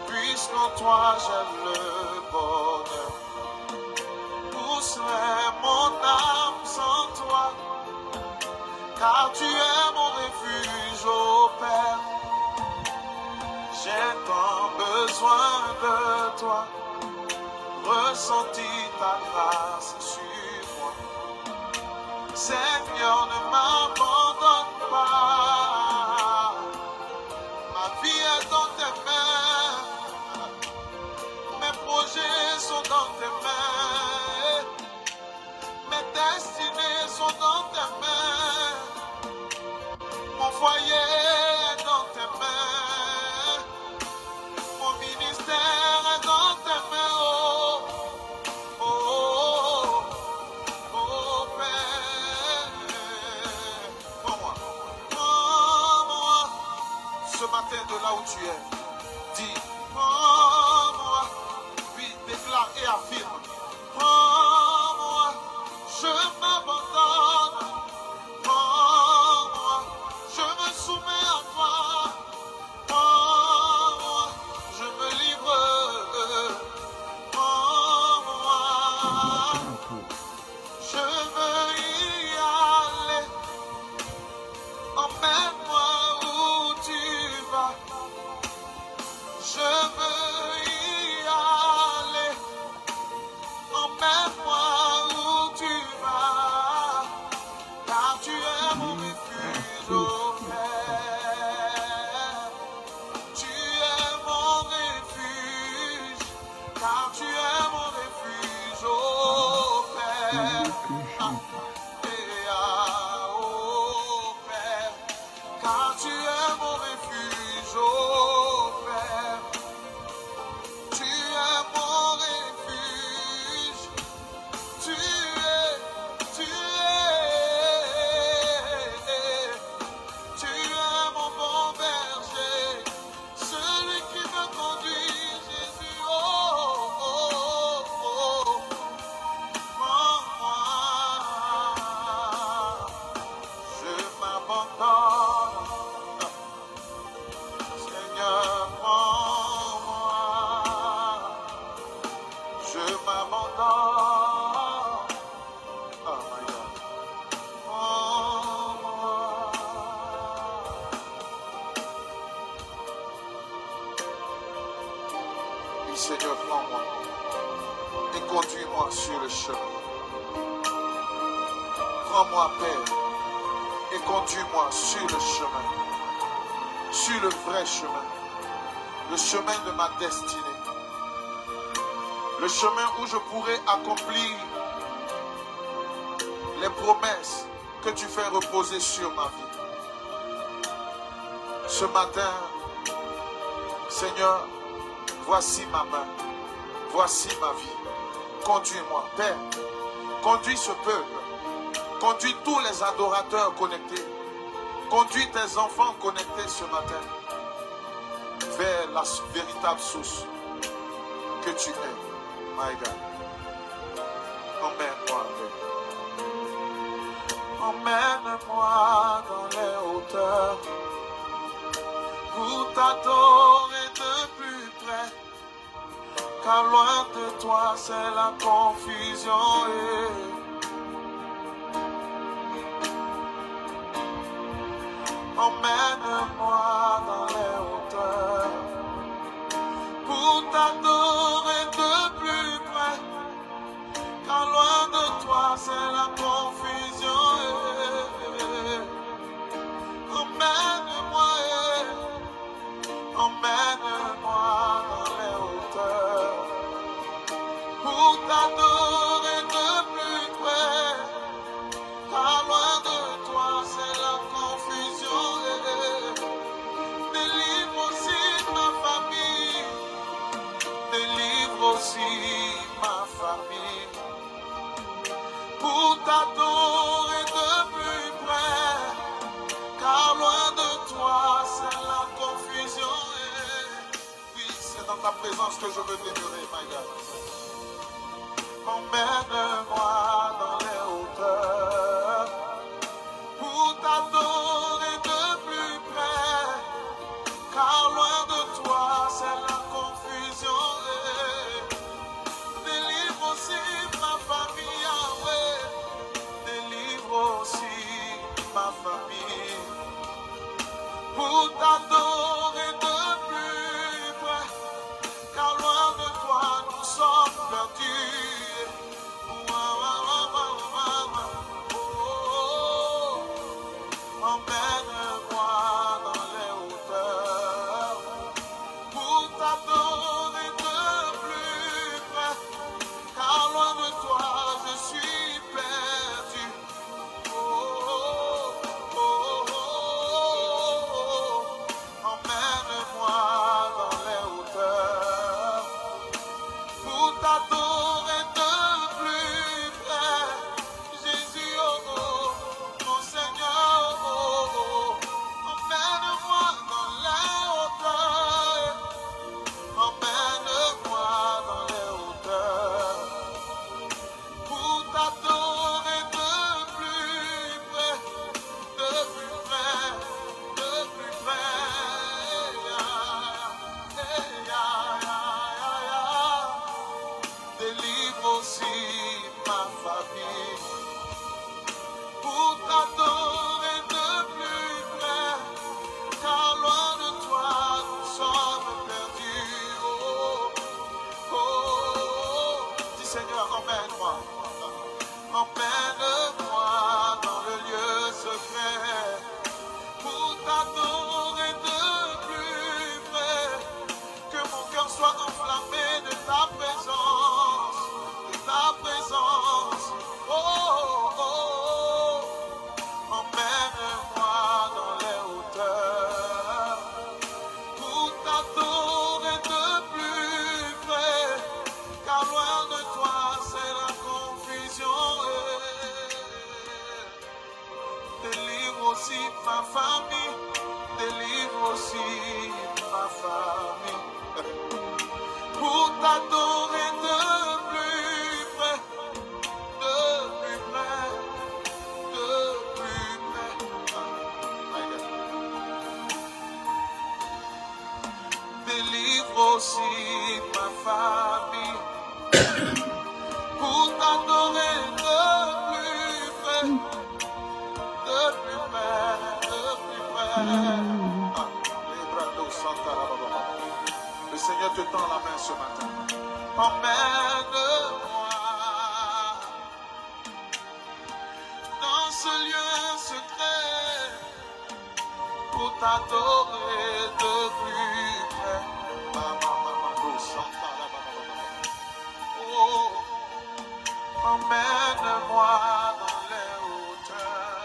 Puisqu'en toi j'ai le bonheur. Où serait mon âme sans toi? Car tu es mon refuge, ô Père. J'ai tant besoin de toi. Ressentis ta grâce sur moi. Seigneur, ne m'abandonne pas. Ma vie est dans tes mains. Mes projets sont dans tes mains. Mes destinées sont dans tes mains. Mon foyer est dans tes mains. Mon ministère est dans tes mains. Oh, oh, oh, oh Père. Prends-moi. Prends-moi. Ce matin de là où tu es, dis, prends-moi. Oui, déclare et affirme. Prends-moi. Je m'abandonne. Prends-moi. Je me soumets à toi. Prends-moi. Je me livre. Prends-moi. Je veux y aller. Emmène-moi où tu vas. Je veux y aller. Emmène-moi où tu vas. Car tu es mon refuge, ô Père. Tu es mon refuge. Car tu es mon refuge, ô Père. Oh Père. Car tu es mon refuge, ô Père. Tu es mon refuge. Tu es mon bon berger, celui qui me conduit, Jésus, oh, oh, oh, prends-moi, je m'abandonne, Seigneur, prends-moi, je m'abandonne, oh my God. Et Seigneur, prends-moi et conduis-moi sur le chemin. Prends-moi, Père, et conduis-moi sur le chemin, sur le vrai chemin, le chemin de ma destinée, le chemin où je pourrai accomplir les promesses que tu fais reposer sur ma vie. Ce matin, Seigneur, voici ma main, voici ma vie. Conduis-moi, Père, conduis ce peuple Conduis tous les adorateurs connectés. Conduis tes enfants connectés ce matin vers la véritable source que tu es, my God. Emmène-moi, emmène-moi dans les hauteurs pour t'adorer de plus près, car loin de toi c'est la confusion. Emmène-moi dans les hauteurs pour t'adorer de plus près, car loin de toi c'est la confusion. Emmène-moi, emmène-moi dans les hauteurs pour t'adorer de plus près, car loin de toi c'est la confusion. Délivre aussi ma famille, délivre aussi ma famille, pour t'adorer de plus près, car loin de toi c'est la confusion. Oui, c'est dans ta présence que je veux demeurer, my God. Emmène-moi dans les hauteurs pour t'adorer de plus près, car loin de toi c'est la confusion. Délivre aussi ma famille, Yahweh, délivre aussi ma famille, pour t'adorer de plus près, car loin de toi nous sommes perdus. Emmène-moi dans les hauteurs pour t'adorer de plus près, car loin de toi je suis perdu. Emmène-moi dans les hauteurs pour t'adorer de plus près. Jésus, oh, mon Seigneur, oh, emmène-moi dans les hauteurs. Emmène-moi dans les hauteurs pour t'adorer de plus près, de plus près, de plus près. Délivre aussi ma famille pour t'adorer de plus près, car loin de toi nous sommes perdus. Oh, oh, dis Seigneur, emmène-moi, emmène-moi dans le lieu secret pour t'adorer de plus près, que mon cœur soit enflammé de ta présence, de ta présence. Oh, oh, oh. Emmène-moi dans les hauteurs pour t'adorer de plus près, car loin de toi c'est la confusion. Délivre aussi ma famille, délivre aussi ma famille, pour t'adorer de plus près, de plus près, de plus près. Délivre aussi ma famille, pour t'adorer de plus près, de plus près, de plus près. Le Seigneur te tend la main ce matin. Emmène-moi dans ce lieu secret pour t'adorer de plus près. Oh, emmène-moi dans les hauteurs.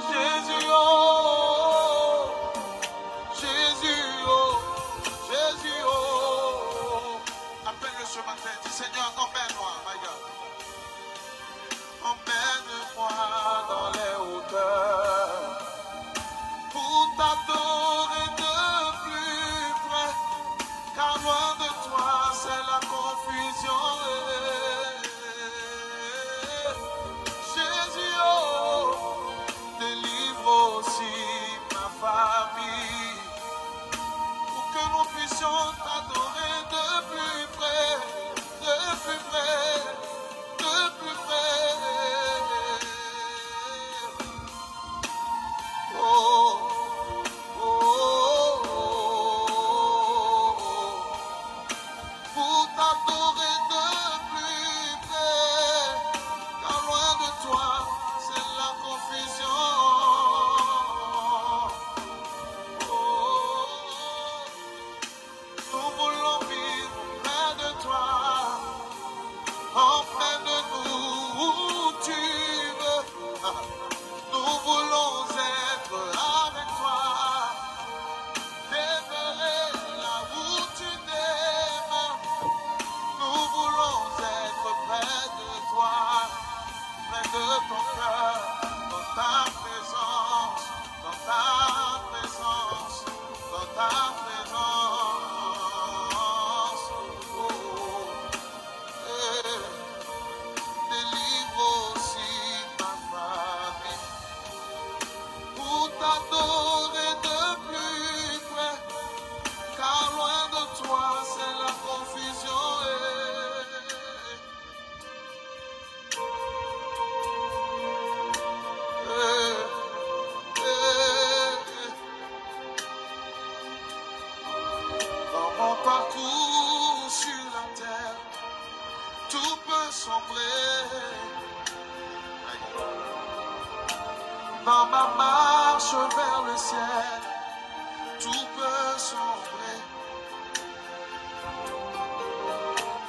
Jésus, oh, Jésus, oh, Jésus, oh. Appelle-le ce matin, dis Seigneur, emmène-moi, my God. près de ton cœur, dans ta présence, dans ta présence, dans ta présence. Oh, eh, délivre aussi ma famille pour t'adorer de plus près, car loin de toi c'est la confusion. Dans mon parcours sur la terre, tout peut sombrer. Dans ma marche vers le ciel, tout peut sombrer.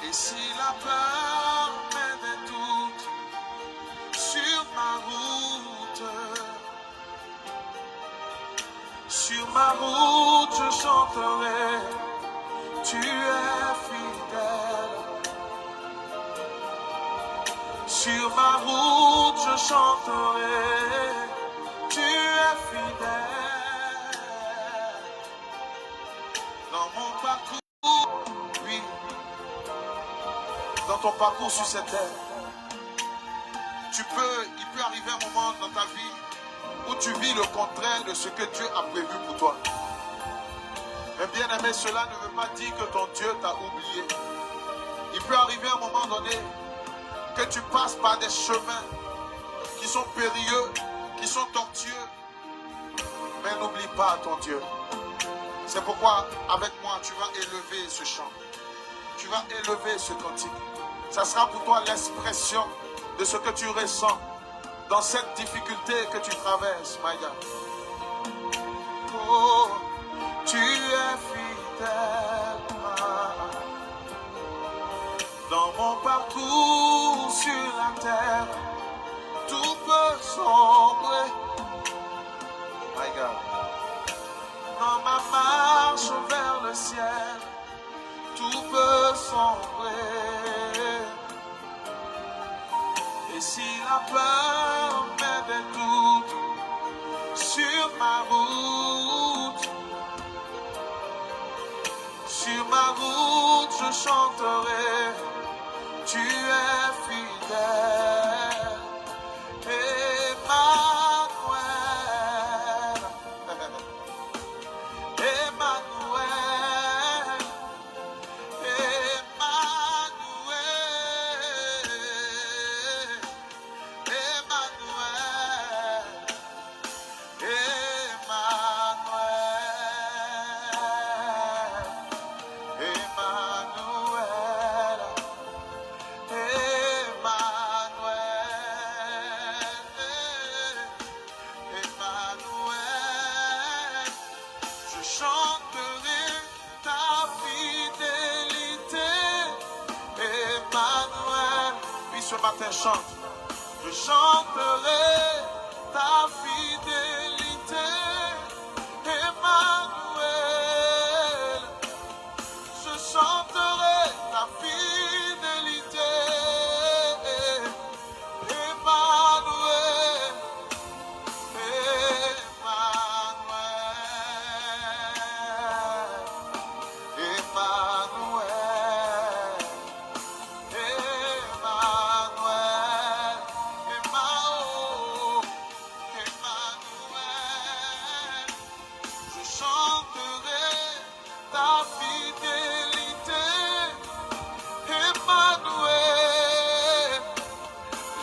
Et si la peur met des doutes sur ma route, je chanterai, tu es fidèle. Sur ma route, je chanterai, tu es fidèle. Dans mon parcours, oui, dans ton parcours sur cette terre, il peut arriver un moment dans ta vie où tu vis le contraire de ce que Dieu a prévu pour toi. Mais bien aimé, cela ne veut pas dire que ton Dieu t'a oublié. Il peut arriver un moment donné que tu passes par des chemins qui sont périlleux, qui sont tortueux. Mais n'oublie pas ton Dieu. C'est pourquoi avec moi tu vas élever ce chant. Tu vas élever ce cantique. Ça sera pour toi l'expression de ce que tu ressens dans cette difficulté que tu traverses, Maïga. Oh, tu es fidèle. Dans mon parcours sur la terre, tout peut sombrer. Maïga. Dans ma marche vers le ciel, tout peut sombrer. Et si la peur met des doutes sur ma route, je chanterai, tu es fidèle. Emmanuel, Emmanuel, je chanterai ta fidélité, Emmanuel. Puis ce matin chante. Je chanterai ta fidélité, Emmanuel. Je chanterai ta fidélité, Emmanuel.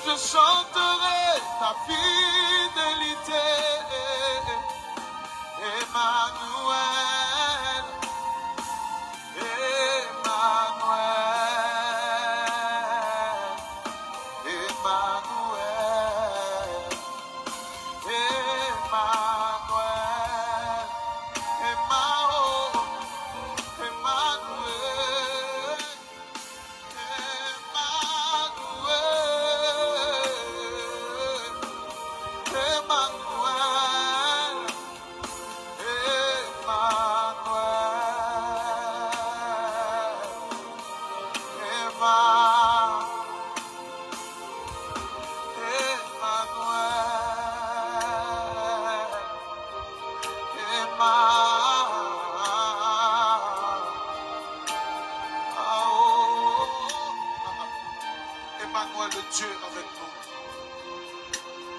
Je chanterai ta fidélité, Emmanuel, Emmanuel, Emmanuel, Emmanuel, Emmanuel, Emmanuel.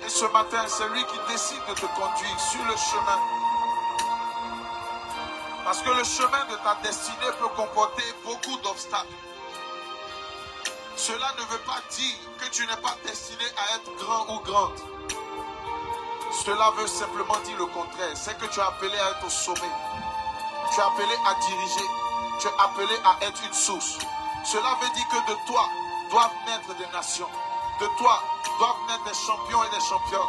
Et ce matin, c'est lui qui décide de te conduire sur le chemin. Parce que le chemin de ta destinée peut comporter beaucoup d'obstacles. Cela ne veut pas dire que tu n'es pas destiné à être grand ou grande. Cela veut simplement dire le contraire. C'est que tu es appelé à être au sommet. Tu es appelé à diriger. Tu es appelé à être une source. Cela veut dire que de toi doivent naître des nations. De toi doivent naître des champions et des championnes.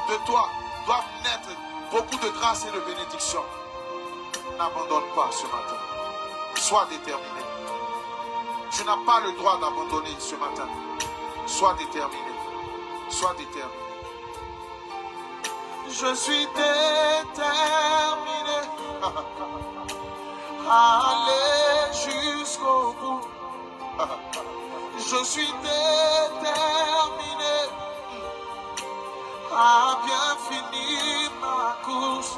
De toi doivent naître beaucoup de grâce et de bénédictions. N'abandonne pas ce matin. Sois déterminé. Tu n'as pas le droit d'abandonner ce matin. Sois déterminé. Sois déterminé. Je suis déterminé à aller jusqu'au bout. Je suis déterminé à bien finir ma course.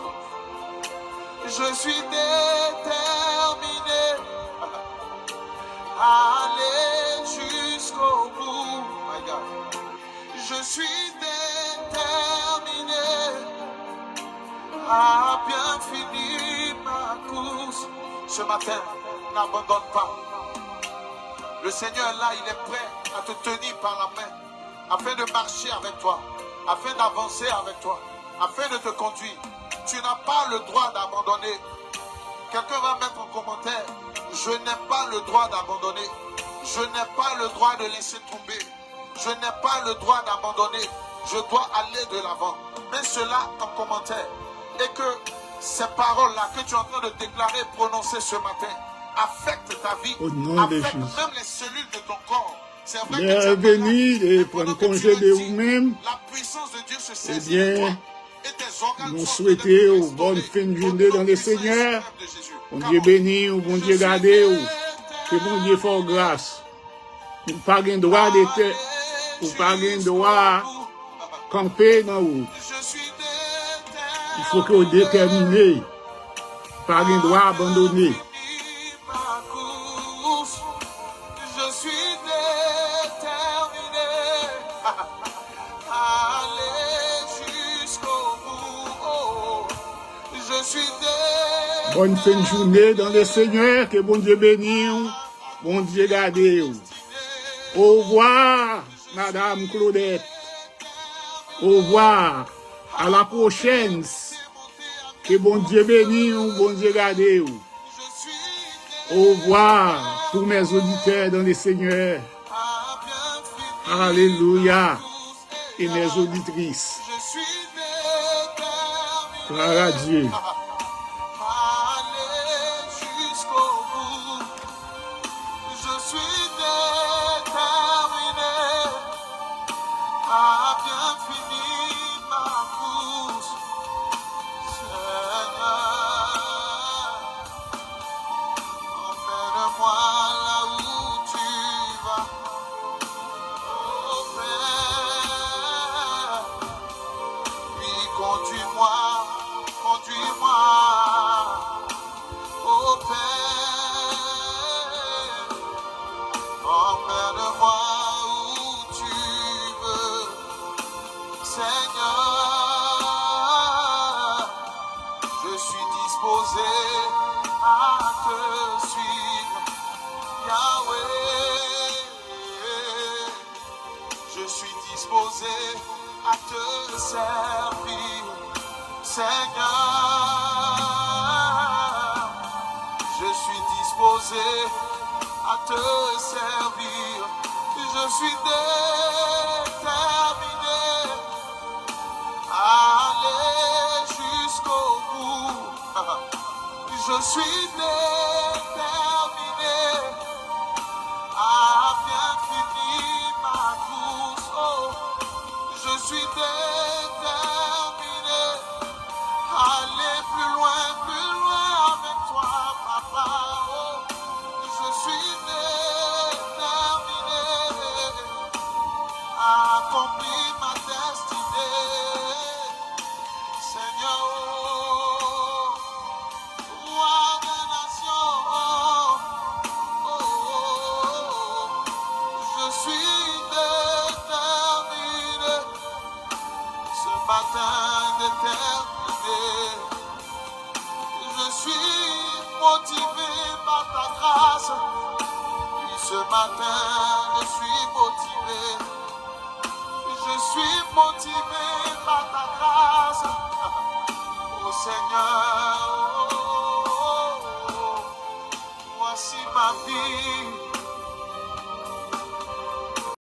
Je suis déterminé à aller jusqu'au bout. My God. Je suis déterminé à bien finir ma course. Ce matin, n'abandonne pas. Le Seigneur là, il est prêt à te tenir par la main, afin de marcher avec toi, afin d'avancer avec toi, afin de te conduire. Tu n'as pas le droit d'abandonner. Quelqu'un va mettre en commentaire, je n'ai pas le droit d'abandonner. Je n'ai pas le droit de laisser tomber. Je n'ai pas le droit d'abandonner. Je dois aller de l'avant. Mets cela en commentaire. Et que ces paroles-là que tu es en train de déclarer, prononcer ce matin, affectent ta vie, affectent même les cellules de ton corps. C'est vrai que tu es venu de prendre congé de vous-même. La puissance de Dieu se Eh saisit de toi. bien, Et tes organes nous sont souhaitons une bonne fin de journée dans le Seigneur. Bon Dieu béni, ou bon Dieu gardé, ou que bon Dieu fasse grâce. Ou pas de droit d'être, ou pas de droit camper dans vous. Il faut que vous déterminez, pas de droit abandonner. Je suis déterminé à aller jusqu'au bout. Je suis déterminé. Bonne fin de journée dans le Seigneur, que bon Dieu bénisse, bon Dieu garde. Au revoir, Madame Claudette. Au revoir, à la prochaine. Que bon Dieu bénisse, bon Dieu garde. Au revoir pour mes auditeurs dans le Seigneur. Alléluia. Et mes auditrices. Gloire à Dieu. À te servir, Seigneur, je suis disposé à te servir, je suis déterminé à aller jusqu'au bout, je suis déterminé à bien finir ma course. Oh. Je suis déterminé à aller plus loin avec toi, papa. Oh, je suis déterminé à accomplir ma destinée. Seigneur, roi des nations, je suis déterminé matin d'éternité. Je suis motivé par ta grâce. Et ce matin, je suis motivé. Je suis motivé par ta grâce. Oh Seigneur, voici ma vie.